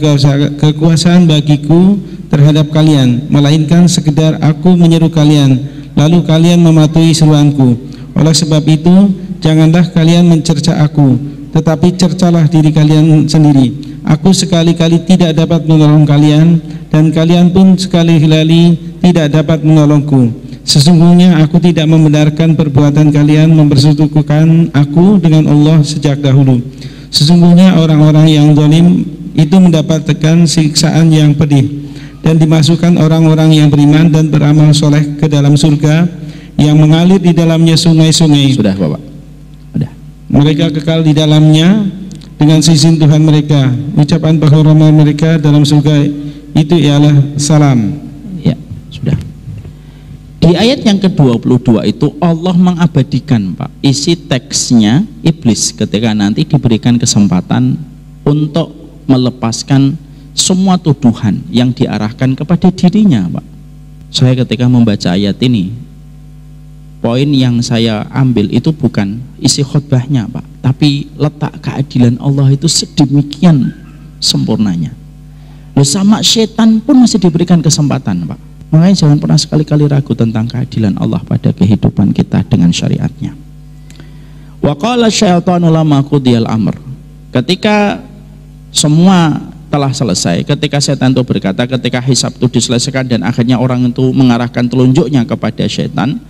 kekuasaan bagiku terhadap kalian, melainkan sekedar aku menyeru kalian, lalu kalian mematuhi seruanku. Oleh sebab itu, janganlah kalian mencerca aku, tetapi cercalah diri kalian sendiri. Aku sekali-kali tidak dapat menolong kalian, dan kalian pun sekali-kali tidak dapat menolongku. Sesungguhnya aku tidak membenarkan perbuatan kalian mempersekutukan aku dengan Allah sejak dahulu. Sesungguhnya orang-orang yang zalim itu mendapatkan siksaan yang pedih, dan dimasukkan orang-orang yang beriman dan beramal soleh ke dalam surga yang mengalir di dalamnya sungai-sungai. Sudah Bapak? Sudah. Mereka kekal di dalamnya dengan izin Tuhan mereka. Ucapan penghormatan mereka dalam surga itu ialah salam. Ya, sudah. Di ayat yang ke-22 itu Allah mengabadikan Pak isi teksnya iblis ketika nanti diberikan kesempatan untuk melepaskan semua tuduhan yang diarahkan kepada dirinya Pak. Saya ketika membaca ayat ini, poin yang saya ambil itu bukan isi khutbahnya, Pak, tapi letak keadilan Allah itu sedemikian sempurnanya. Loh, sama setan pun masih diberikan kesempatan, Pak. Makanya jangan pernah sekali-kali ragu tentang keadilan Allah pada kehidupan kita dengan syariatnya. Wa qala syaitanu lamma qudiyal amr. Ketika semua telah selesai, ketika setan itu berkata, ketika hisab itu diselesaikan dan akhirnya orang itu mengarahkan telunjuknya kepada setan,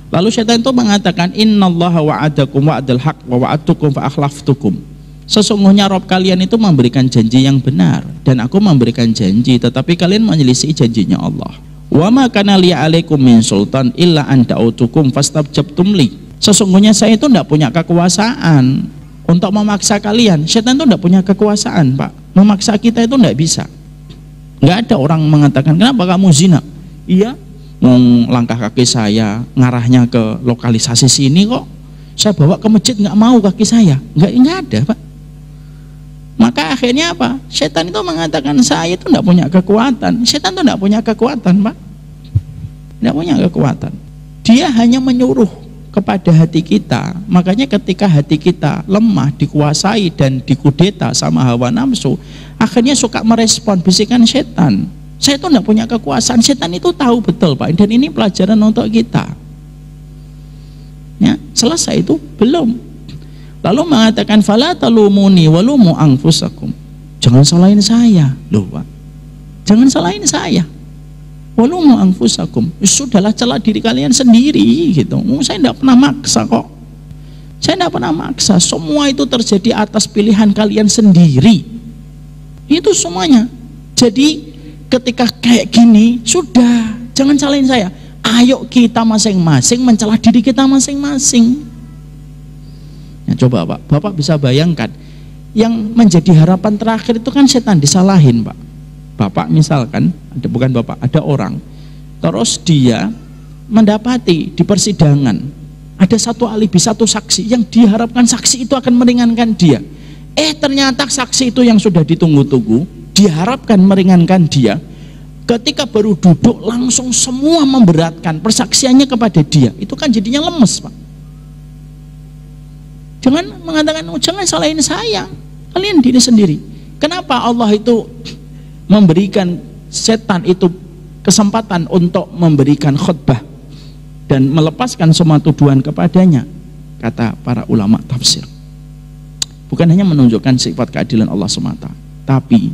lalu setan itu mengatakan, innallaha wa'adakum wa'adal haq wa wa'adtukum fa akhlaftukum. Sesungguhnya Rabb kalian itu memberikan janji yang benar dan aku memberikan janji, tetapi kalian menyelisih janjinya Allah. Wa ma kana li 'alaikum min sultan illa an da'utukum fastabjabtum li. Sesungguhnya saya itu tidak punya kekuasaan untuk memaksa kalian. Setan itu tidak punya kekuasaan, Pak. Memaksa kita itu tidak bisa. Nggak ada orang mengatakan, kenapa kamu zina? Iya, langkah kaki saya ngarahnya ke lokalisasi sini kok. Saya bawa ke masjid nggak mau kaki saya. Nggak ada, Pak. Maka akhirnya apa? Setan itu mengatakan saya itu tidak punya kekuatan. Setan itu tidak punya kekuatan, Pak. Tidak punya kekuatan. Dia hanya menyuruh kepada hati kita. Makanya ketika hati kita lemah, dikuasai dan dikudeta sama hawa nafsu, akhirnya suka merespon bisikan setan. Saya itu tidak punya kekuasaan. Setan itu tahu betul, Pak, dan ini pelajaran untuk kita. Ya, selesai itu belum. Lalu mengatakan fala talumuni walumu anfusakum. Jangan salahin saya, loh, Pak. Jangan salahin saya. Walumu anfusakum, sudahlah celah diri kalian sendiri gitu. Saya tidak pernah maksa kok. Saya tidak pernah maksa. Semua itu terjadi atas pilihan kalian sendiri. Itu semuanya. Jadi ketika kayak gini, sudah, jangan salahin saya. Ayo kita masing-masing mencelah diri kita masing-masing. Ya, coba, Pak, Bapak bisa bayangkan yang menjadi harapan terakhir itu kan setan disalahin, Pak. Bapak misalkan, bukan Bapak, ada orang, terus dia mendapati di persidangan ada satu alibi, satu saksi yang diharapkan saksi itu akan meringankan dia. Ternyata saksi itu yang sudah ditunggu-tunggu, diharapkan meringankan dia, ketika baru duduk langsung semua memberatkan persaksiannya kepada dia. Itu kan jadinya lemes, Pak. Jangan mengatakan, jangan salahin saya, kalian diri sendiri. Kenapa Allah itu memberikan setan itu kesempatan untuk memberikan khutbah dan melepaskan semua tuduhan kepadanya? Kata para ulama tafsir, bukan hanya menunjukkan sifat keadilan Allah semata, tapi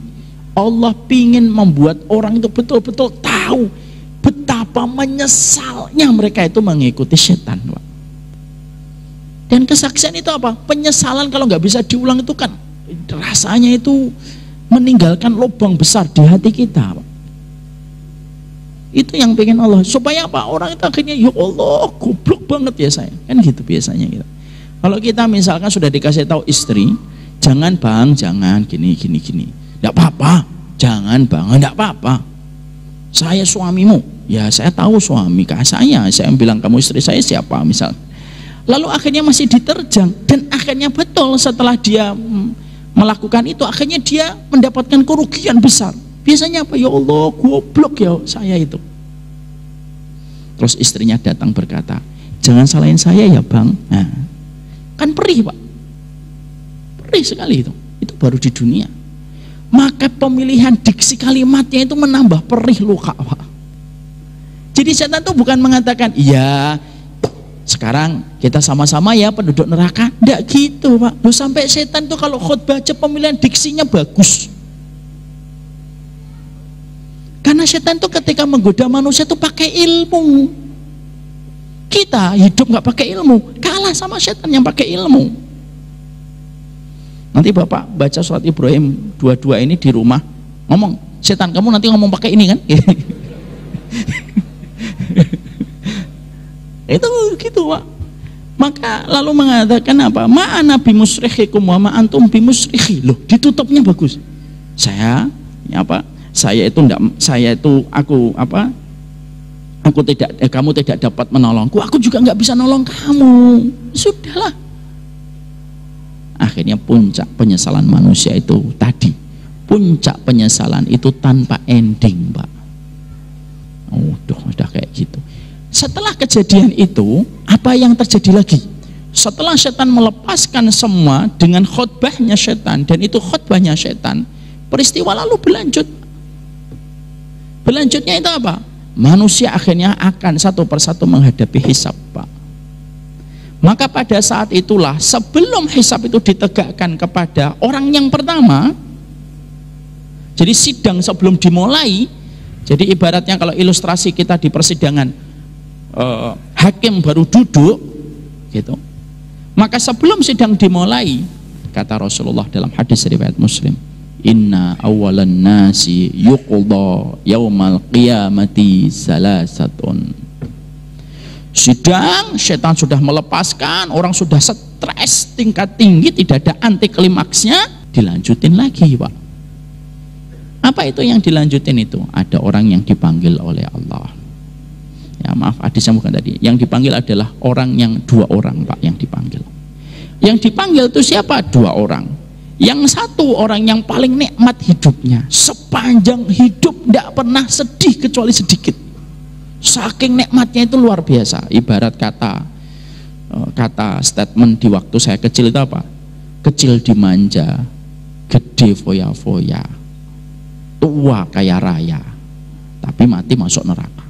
Allah ingin membuat orang itu betul-betul tahu betapa menyesalnya mereka itu mengikuti setan, Pak. Dan kesaksian itu apa? Penyesalan kalau nggak bisa diulang itu kan rasanya itu meninggalkan lubang besar di hati kita, Pak. Itu yang pengen Allah, supaya apa? Orang itu akhirnya, ya Allah, goblok banget ya saya. Kan gitu biasanya kita. Kalau kita misalkan sudah dikasih tahu istri, jangan bang, jangan gini. Tidak apa-apa, jangan bang, tidak apa-apa. Saya suamimu, ya saya tahu suami saya bilang kamu istri saya siapa misal. Lalu akhirnya masih diterjang, dan akhirnya betul setelah dia melakukan itu, akhirnya dia mendapatkan kerugian besar. Biasanya apa? Ya Allah, goblok ya saya itu. Terus istrinya datang berkata, jangan salahin saya ya bang. Nah, kan perih, Pak. Perih sekali itu. Itu baru di dunia. Maka pemilihan diksi kalimatnya itu menambah perih luka, Pak. Jadi setan itu bukan mengatakan, iya sekarang kita sama-sama ya penduduk neraka. Tidak gitu, Pak. Loh, sampai setan itu kalau khutbah aja pemilihan diksinya bagus. Karena setan itu ketika menggoda manusia itu pakai ilmu. Kita hidup nggak pakai ilmu, kalah sama setan yang pakai ilmu. Nanti Bapak baca surat Ibrahim 22 ini di rumah, ngomong, setan kamu nanti ngomong pakai ini kan? Itu gitu, Pak. Maka lalu mengatakan apa? Ma'ana bimusrikhikum wa ma'antum bimusrikhi. Loh, ditutupnya bagus. Kamu tidak dapat menolongku, aku juga nggak bisa nolong kamu. Sudahlah. Akhirnya puncak penyesalan manusia itu tadi. Puncak penyesalan itu tanpa ending, Pak. Udah Setelah kejadian itu, apa yang terjadi lagi? Setelah setan melepaskan semua dengan khotbahnya setan, dan itu khotbahnya setan, peristiwa lalu berlanjut. Berlanjutnya itu apa? Manusia akhirnya akan satu persatu menghadapi hisab, Pak. Maka pada saat itulah, sebelum hisab itu ditegakkan kepada orang yang pertama, jadi sidang sebelum dimulai, jadi ibaratnya kalau ilustrasi kita di persidangan, hakim baru duduk gitu, maka sebelum sidang dimulai, kata Rasulullah dalam hadis riwayat Muslim, inna awalan nasi yuqda yaumal qiyamati salasatun. Sidang, setan sudah melepaskan, orang sudah stres tingkat tinggi, tidak ada anti klimaksnya, dilanjutin lagi, Pak. Apa itu yang dilanjutin itu? Ada orang yang dipanggil oleh Allah. Ya maaf, hadisnya bukan tadi. Yang dipanggil adalah orang yang dua orang, Pak, yang dipanggil. Yang dipanggil itu siapa? Dua orang. Yang satu orang yang paling nikmat hidupnya, sepanjang hidup tidak pernah sedih kecuali sedikit. Saking nikmatnya itu luar biasa. Ibarat kata statement di waktu saya kecil itu apa? Kecil dimanja, gede foya-foya, tua kaya raya, tapi mati masuk neraka.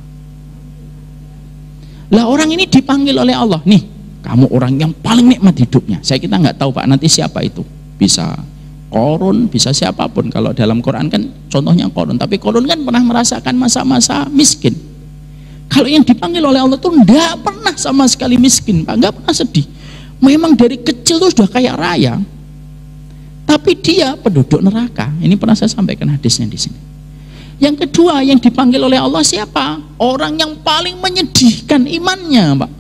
Lah orang ini dipanggil oleh Allah, nih kamu orang yang paling nikmat hidupnya. Kita nggak tahu, Pak, nanti siapa itu. Bisa Korun, bisa siapapun. Kalau dalam Quran kan contohnya Korun, tapi Korun kan pernah merasakan masa-masa miskin. Kalau yang dipanggil oleh Allah tuh nggak pernah sama sekali miskin, Pak, nggak pernah sedih. Memang dari kecil tuh sudah kaya raya, tapi dia penduduk neraka. Ini pernah saya sampaikan hadisnya di sini. Yang kedua yang dipanggil oleh Allah siapa? Orang yang paling menyedihkan imannya, Pak.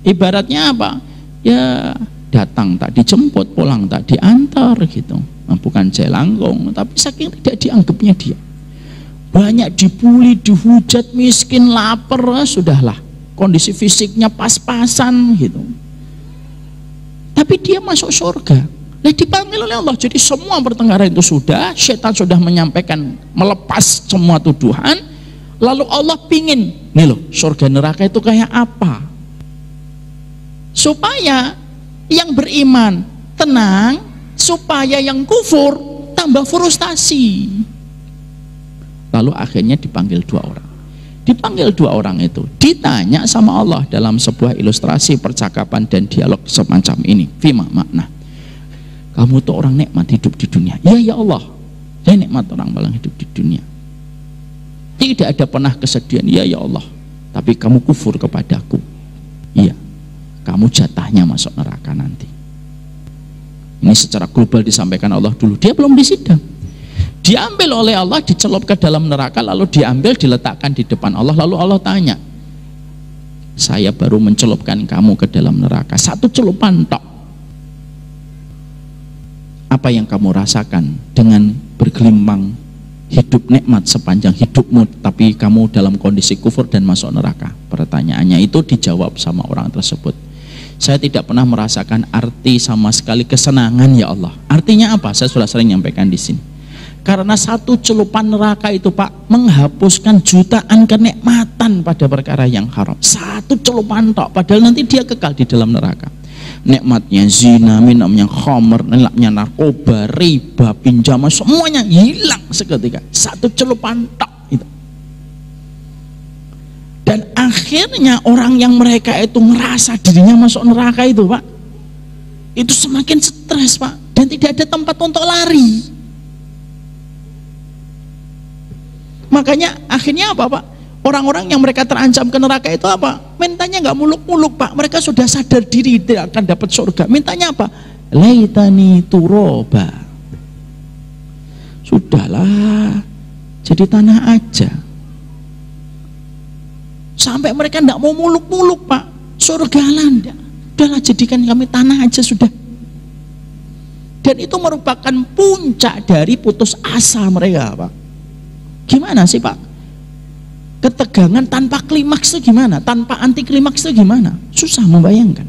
Ibaratnya apa? Ya datang tak dijemput, pulang tak diantar gitu. Nah, bukan jelangkung, tapi saking tidak dianggapnya dia. Banyak dibully, dihujat, miskin, lapar, sudahlah. Kondisi fisiknya pas-pasan gitu. Tapi dia masuk surga. Nah, dipanggil oleh Allah. Jadi semua pertengkaran itu sudah, setan sudah menyampaikan, melepas semua tuduhan. Lalu Allah pingin, nih loh, surga neraka itu kayak apa? Supaya yang beriman tenang, supaya yang kufur tambah frustasi. Lalu akhirnya dipanggil dua orang. Dipanggil dua orang itu, ditanya sama Allah dalam sebuah ilustrasi percakapan dan dialog semacam ini. Fima makna. Kamu tuh orang nikmat hidup di dunia. Iya ya Allah, saya nikmat orang paling hidup di dunia. Tidak ada pernah kesedihan. Iya ya Allah, tapi kamu kufur kepadaku. Iya, kamu jatahnya masuk neraka nanti. Ini secara global disampaikan Allah dulu. Dia belum disidang. Diambil oleh Allah, dicelup ke dalam neraka, lalu diambil, diletakkan di depan Allah. Lalu Allah tanya, saya baru mencelupkan kamu ke dalam neraka. Satu celupan tok. Apa yang kamu rasakan dengan bergelimang hidup nikmat sepanjang hidupmu, tapi kamu dalam kondisi kufur dan masuk neraka? Pertanyaannya itu dijawab sama orang tersebut. Saya tidak pernah merasakan arti sama sekali kesenangan ya Allah. Artinya apa? Saya sudah sering nyampaikan di sini. Karena satu celupan neraka itu, Pak, menghapuskan jutaan kenikmatan pada perkara yang haram. Satu celupan tok, padahal nanti dia kekal di dalam neraka. Nikmatnya zina, minumnya khamr, nikmatnya narkoba, riba, pinjaman, semuanya hilang seketika. Satu celupan tok itu. Dan akhirnya orang yang mereka itu merasa dirinya masuk neraka itu, Pak, itu semakin stres, Pak, dan tidak ada tempat untuk lari. Makanya akhirnya apa, Pak? Orang-orang yang mereka terancam ke neraka itu apa? Mintanya nggak muluk-muluk, Pak. Mereka sudah sadar diri tidak akan dapat surga. Mintanya apa? Laitani turoba. Sudahlah, jadi tanah aja. Sampai mereka nggak mau muluk-muluk, Pak. Surga landa. Udahlah, jadikan kami tanah aja sudah. Dan itu merupakan puncak dari putus asa mereka, Pak. Gimana sih, Pak? Ketegangan tanpa klimaks itu gimana? Tanpa anti klimaks itu gimana? Susah membayangkan.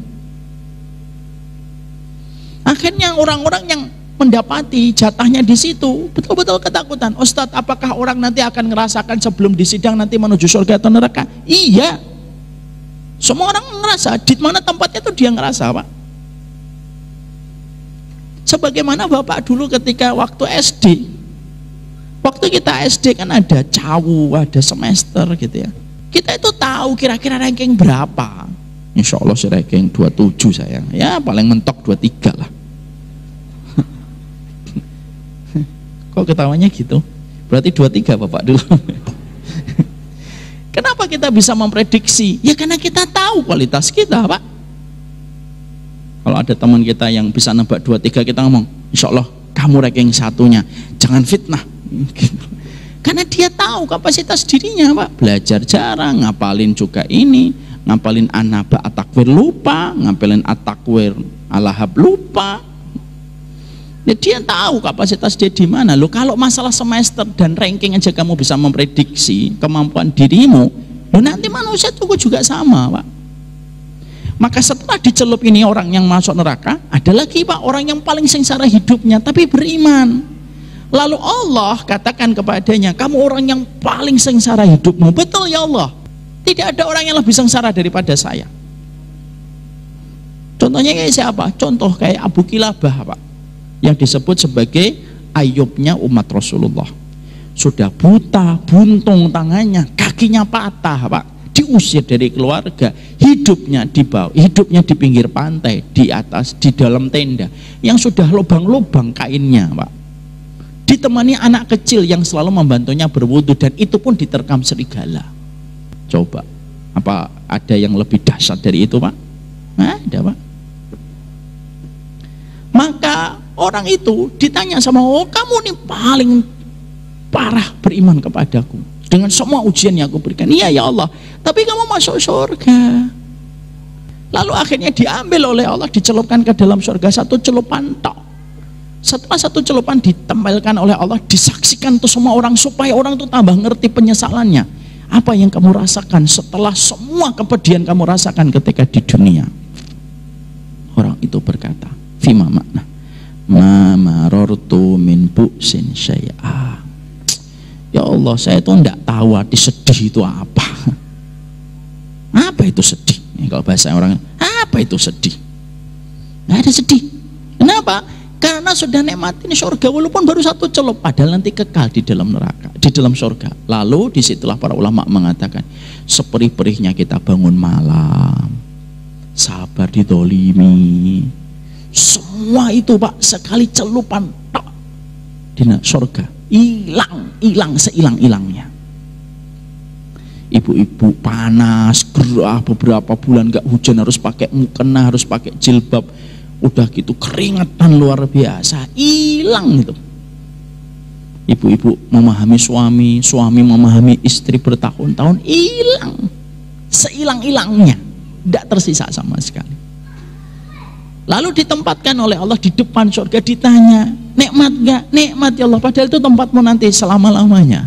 Akhirnya orang-orang yang mendapati jatahnya di situ betul-betul ketakutan. Ustadz, apakah orang nanti akan ngerasakan sebelum disidang nanti menuju surga atau neraka? Iya. Semua orang ngerasa, di mana tempatnya itu dia ngerasa, Pak. Sebagaimana Bapak dulu ketika waktu SD. Waktu kita SD kan ada cawu, ada semester gitu ya. Kita itu tahu kira-kira ranking berapa. Insya Allah sih ranking 27 sayang. Ya paling mentok 23 lah. Kok ketawanya gitu? Berarti 23 Bapak dulu. Kenapa kita bisa memprediksi? Ya karena kita tahu kualitas kita, Pak. Kalau ada teman kita yang bisa nebak 23, kita ngomong, insya Allah kamu ranking satunya, jangan fitnah. Karena dia tahu kapasitas dirinya, Pak. Belajar jarang, ngapalin juga ini, ngapalin anaba atakwir lupa, ngapalin atakwir alahab lupa. Ya, dia tahu kapasitas dia di mana. Loh, kalau masalah semester dan ranking aja kamu bisa memprediksi kemampuan dirimu, loh nanti manusia itu juga sama, Pak. Maka setelah dicelup ini orang yang masuk neraka, ada lagi, Pak, orang yang paling sengsara hidupnya tapi beriman. Lalu Allah katakan kepadanya, kamu orang yang paling sengsara hidupmu. Betul ya Allah, tidak ada orang yang lebih sengsara daripada saya. Contohnya kayak siapa? Contoh kayak Abu Kilabah, Pak, yang disebut sebagai Ayubnya umat Rasulullah. Sudah buta, buntung tangannya, kakinya patah, Pak, diusir dari keluarga, hidupnya di bawah, hidupnya di pinggir pantai, di atas, di dalam tenda yang sudah lubang-lubang kainnya, Pak, ditemani anak kecil yang selalu membantunya berwudu, dan itu pun diterkam serigala. Coba, apa ada yang lebih dahsyat dari itu, Pak? Nah, ada, Pak. Maka orang itu ditanya sama, oh kamu nih paling parah beriman kepadaku dengan semua ujian yang aku berikan. Iya ya Allah, tapi kamu masuk surga. Lalu akhirnya diambil oleh Allah, dicelupkan ke dalam surga satu celupan tok. Setelah satu celupan ditempelkan oleh Allah, disaksikan tuh semua orang supaya orang tuh tambah ngerti penyesalannya. Apa yang kamu rasakan setelah semua kepedihan kamu rasakan ketika di dunia? Orang itu berkata, fima makna ma marortu min bu'sin syai'a. Ya Allah, saya itu enggak tahu arti sedih itu apa. Apa itu sedih? Kalau bahasa orang, apa itu sedih? Nggak ada sedih. Kenapa? Karena sudah nikmatin surga walaupun baru satu celup, padahal nanti kekal di dalam neraka, di dalam surga. Lalu disitulah para ulama mengatakan, seperih-perihnya kita bangun malam, sabar didolimi, semua itu, Pak, sekali celupan tok di surga, hilang sehilang-hilangnya. Ibu-ibu panas, gerah, beberapa bulan gak hujan, harus pakai mukena, harus pakai jilbab, udah gitu keringetan luar biasa, hilang itu. Ibu-ibu memahami suami, suami memahami istri bertahun-tahun, hilang sehilang-hilangnya, tidak tersisa sama sekali. Lalu ditempatkan oleh Allah di depan surga, ditanya, nikmat gak? Nikmat ya Allah, padahal itu tempatmu nanti selama-lamanya.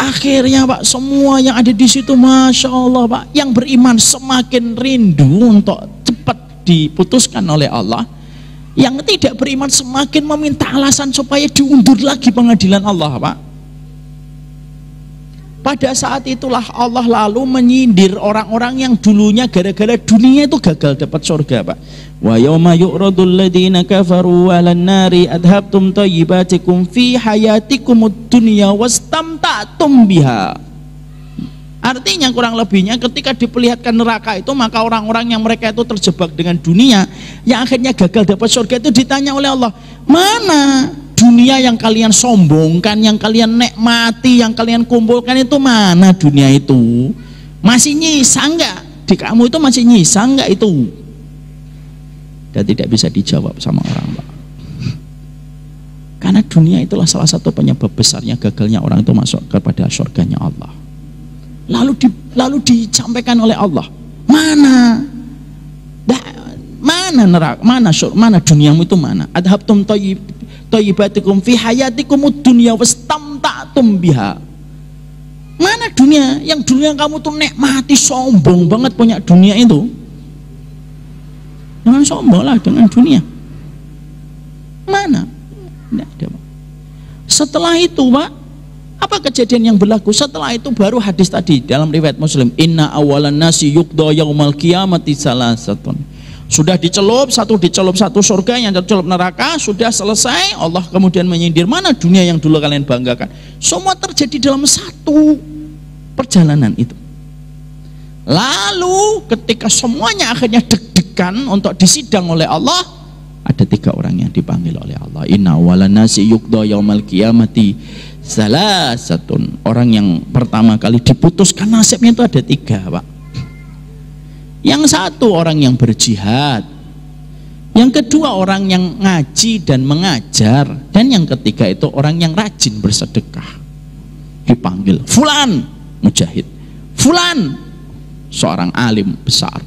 Akhirnya, Pak, semua yang ada di situ, Masya Allah, Pak, yang beriman semakin rindu untuk cepat diputuskan oleh Allah. Yang tidak beriman semakin meminta alasan supaya diundur lagi pengadilan Allah, Pak. Pada saat itulah Allah lalu menyindir orang-orang yang dulunya gara-gara dunia itu gagal dapat surga, Pak. Wa yauma yu'radul ladzina kafaru 'alan nari adhabtum thayyibatikum fi hayatikumud dunya wastamta'tum biha. Artinya kurang lebihnya ketika diperlihatkan neraka itu, maka orang-orang yang mereka itu terjebak dengan dunia yang akhirnya gagal dapat surga itu ditanya oleh Allah, mana dunia yang kalian sombongkan, yang kalian nikmati, yang kalian kumpulkan itu, mana dunia itu? Masih nyisa enggak? Di kamu itu masih nyisa enggak itu? Dan tidak bisa dijawab sama orang, Pak. Karena dunia itulah salah satu penyebab besarnya gagalnya orang itu masuk kepada surganya Allah. Lalu disampaikan oleh Allah, mana neraka, mana duniamu itu mana? Adhabtum thayyibatikum fi hayatikumud dunya wastamta'tum biha. Mana dunia yang kamu tuh nikmati, sombong banget punya dunia itu? Jangan sombong lah dengan dunia. Mana? Tidak ada, Pak. Setelah itu, Pak, Apa kejadian yang berlaku? Setelah itu baru hadis tadi dalam riwayat Muslim, inna awalan nasi yuqda yaumal qiyamati salasatun. Sudah dicelup satu surga, yang dicelup neraka, sudah selesai. Allah kemudian menyindir, mana dunia yang dulu kalian banggakan? Semua terjadi dalam satu perjalanan itu. Lalu ketika semuanya akhirnya deg-degan untuk disidang oleh Allah, ada 3 orang yang dipanggil oleh Allah. Inna awalan nasi yuqda yaumal qiyamati salasatun. Orang yang pertama kali diputuskan nasibnya itu ada 3, Pak. Yang satu orang yang berjihad, yang kedua orang yang ngaji dan mengajar, dan yang ketiga itu orang yang rajin bersedekah. Dipanggil fulan mujahid, fulan seorang alim besar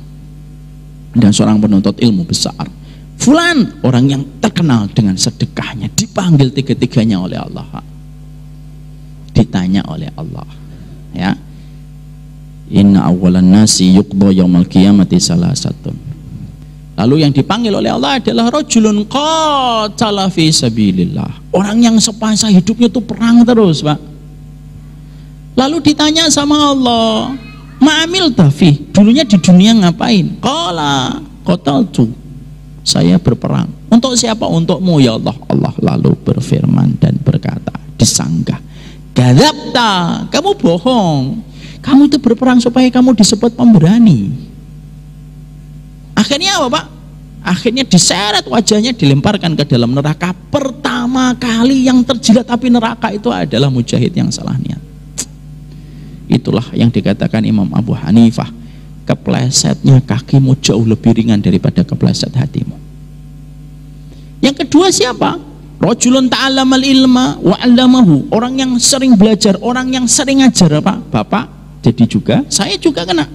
dan seorang penuntut ilmu besar, fulan orang yang terkenal dengan sedekahnya. Dipanggil 3-tiganya oleh Allah, ditanya oleh Allah, ya, inna awalan nasi yuqda yaumal qiyamati salasatun. Lalu yang dipanggil oleh Allah adalah rajulun qatala fi sabilillah, orang yang semasa hidupnya itu perang terus, Pak. Lalu ditanya sama Allah, ma'amil tafi, dulunya di dunia ngapain? Qala qataltu, saya berperang. Untuk siapa? Untukmu ya Allah. Allah lalu berfirman dan berkata, disanggah, kadzabta, kamu bohong. Kamu itu berperang supaya kamu disebut pemberani. Akhirnya apa, Pak? Akhirnya diseret wajahnya, dilemparkan ke dalam neraka. Pertama kali yang terjilat api neraka itu adalah mujahid yang salah niat. Itulah yang dikatakan Imam Abu Hanifah, keplesetnya kakimu jauh lebih ringan daripada kepleset hatimu. Yang kedua siapa? Rajulun ta'allamal ilma wa 'allamahu, orang yang sering belajar, orang yang sering ngajar, Pak. Bapak jadi juga, saya juga kena.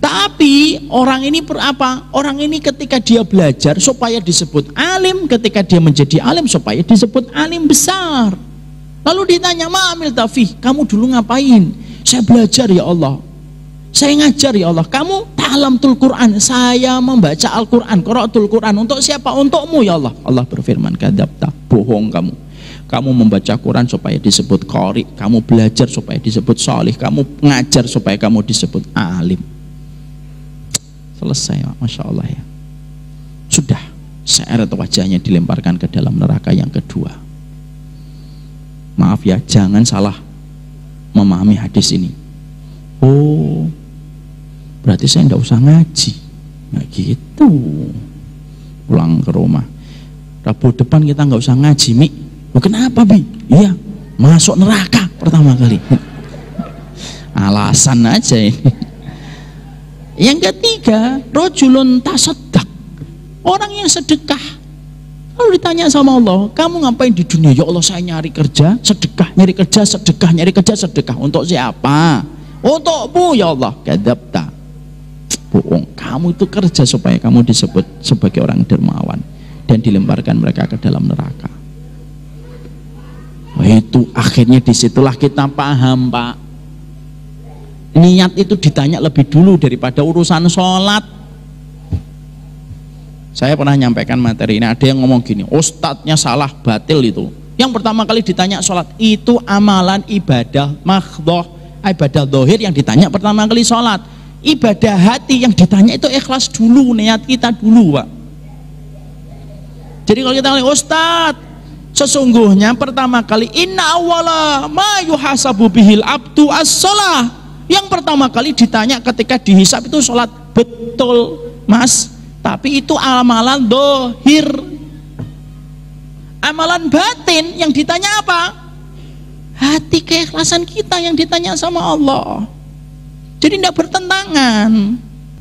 Tapi orang ini apa? Orang ini ketika dia belajar supaya disebut alim, ketika dia menjadi alim supaya disebut alim besar. Lalu ditanya, ma'amil tafih, kamu dulu ngapain? Saya belajar ya Allah, saya ngajar ya Allah. Kamu ta'alamtul Quran, saya membaca Al-Quran, qara'atul Quran. Untuk siapa? Untukmu ya Allah. Allah berfirman, kadzabta, bohong kamu. Kamu membaca Quran supaya disebut qari, kamu belajar supaya disebut salih, kamu ngajar supaya kamu disebut alim. Selesai, Masya Allah ya. Sudah, seret wajahnya, dilemparkan ke dalam neraka yang kedua. Maaf ya, jangan salah memahami hadis ini. Oh, berarti saya tidak usah ngaji. Nggak gitu. Pulang ke rumah, Rabu depan kita nggak usah ngaji, Mi. Oh, kenapa, Bi? Iya, masuk neraka pertama kali. Alasan aja ini. Yang ketiga, rajulun tasaddaq, orang yang sedekah. Lalu ditanya sama Allah, kamu ngapain di dunia? Ya Allah, saya nyari kerja, sedekah, nyari kerja, sedekah, nyari kerja, sedekah. Untuk siapa? Untukmu ya Allah. Kadzabta, bohong. Kamu itu kerja supaya kamu disebut sebagai orang dermawan, dan dilemparkan mereka ke dalam neraka. Oh, itu akhirnya disitulah kita paham, Pak. Niat itu ditanya lebih dulu daripada urusan sholat. Saya pernah nyampaikan materi ini, ada yang ngomong gini, ustadznya salah, batil itu. Yang pertama kali ditanya sholat, itu amalan ibadah mahdhah, ibadah zahir yang ditanya pertama kali sholat. Ibadah hati yang ditanya itu ikhlas dulu, niat kita dulu, Pak. Jadi kalau kita ngomong, ustadz, sesungguhnya pertama kali inna awwala ma yuhasabu bihil abdu as-shalah. Yang pertama kali ditanya ketika dihisab itu sholat. Betul, Mas, tapi itu amalan dohir. Amalan batin yang ditanya apa? Hati, keikhlasan kita yang ditanya sama Allah. Jadi tidak bertentangan.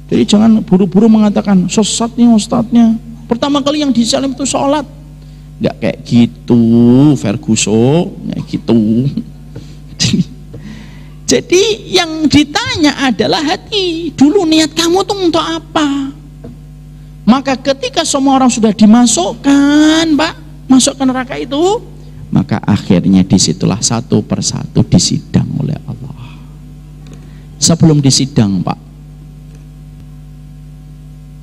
Jadi jangan buru-buru mengatakan sesat nih ustadznya. Pertama kali yang disalim itu sholat. Nggak kayak gitu, Ferguson, kayak gitu. Jadi yang ditanya adalah hati. Dulu niat kamu tuh untuk apa? Maka ketika semua orang sudah dimasukkan, Pak, masuk ke neraka itu, maka akhirnya disitulah satu persatu disidang oleh Allah. Sebelum disidang, Pak,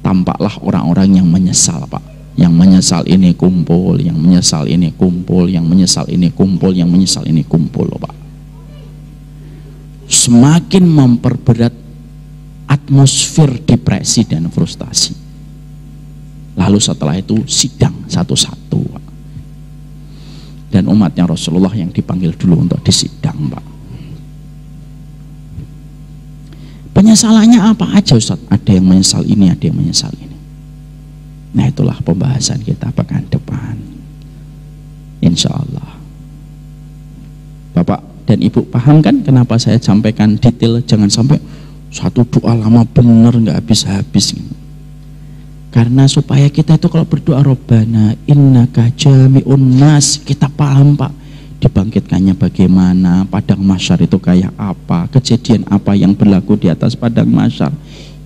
tampaklah orang-orang yang menyesal, Pak. Yang menyesal ini kumpul, yang menyesal ini kumpul, yang menyesal ini kumpul, yang menyesal ini kumpul, Pak. Semakin memperberat atmosfer depresi dan frustasi. Lalu setelah itu sidang satu-satu, Pak. Dan umatnya Rasulullah yang dipanggil dulu untuk disidang, Pak. Penyesalannya apa aja, Ustaz? Ada yang menyesal ini, ada yang menyesal ini. Nah, itulah pembahasan kita pekan depan, insya Allah. Bapak dan Ibu paham kan kenapa saya sampaikan detail? Jangan sampai satu doa lama bener nggak habis-habis. Karena supaya kita itu kalau berdoa Rabbana innaka jami'un nas, kita paham, Pak, dibangkitkannya bagaimana, padang mahsyar itu kayak apa, kejadian apa yang berlaku di atas padang mahsyar,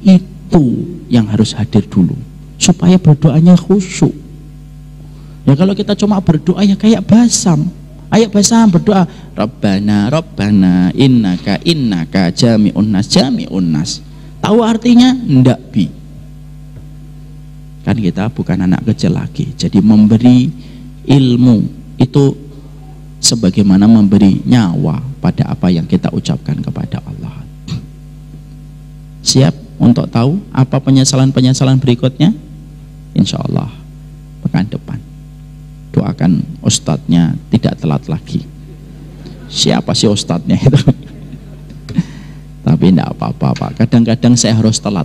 itu yang harus hadir dulu supaya berdoanya khusyuk. Ya kalau kita cuma berdoa ya kayak basam. Ayo basam berdoa Rabbana Rabbana innaka jami'un nas. Tahu artinya? Ndak bi. Kan kita bukan anak kecil lagi. Jadi memberi ilmu itu sebagaimana memberi nyawa pada apa yang kita ucapkan kepada Allah. Siap untuk tahu apa penyesalan-penyesalan berikutnya? Insya Allah pekan depan. Doakan ustadznya tidak telat lagi. Siapa sih ustadznya itu? Tapi tidak apa-apa, Pak. Kadang-kadang saya harus telat.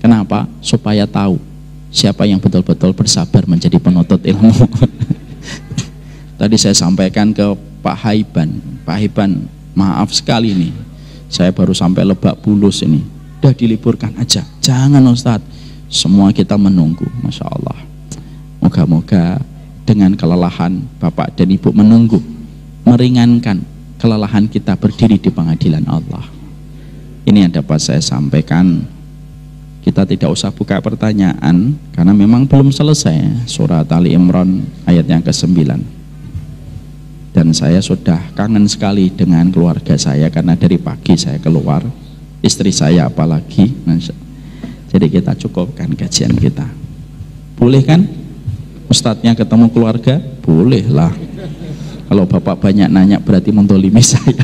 Kenapa? Supaya tahu siapa yang betul-betul bersabar menjadi penuntut ilmu. Tadi saya sampaikan ke Pak Haiban. Pak Haiban, maaf sekali nih, saya baru sampai Lebak Bulus ini. Udah diliburkan aja. Jangan Ustadz. Semua kita menunggu, Masya Allah. Moga-moga dengan kelelahan Bapak dan Ibu menunggu, meringankan kelelahan kita berdiri di pengadilan Allah. Ini yang dapat saya sampaikan. Kita tidak usah buka pertanyaan karena memang belum selesai surat Ali Imran ayat yang ke-9. Dan saya sudah kangen sekali dengan keluarga saya karena dari pagi saya keluar, istri saya apalagi. Jadi kita cukupkan kajian kita. Boleh kan? Ustadznya ketemu keluarga? Boleh lah. Kalau Bapak banyak nanya berarti mentolimi saya.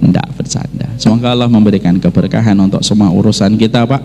Tidak bercanda. Semoga Allah memberikan keberkahan untuk semua urusan kita, Pak.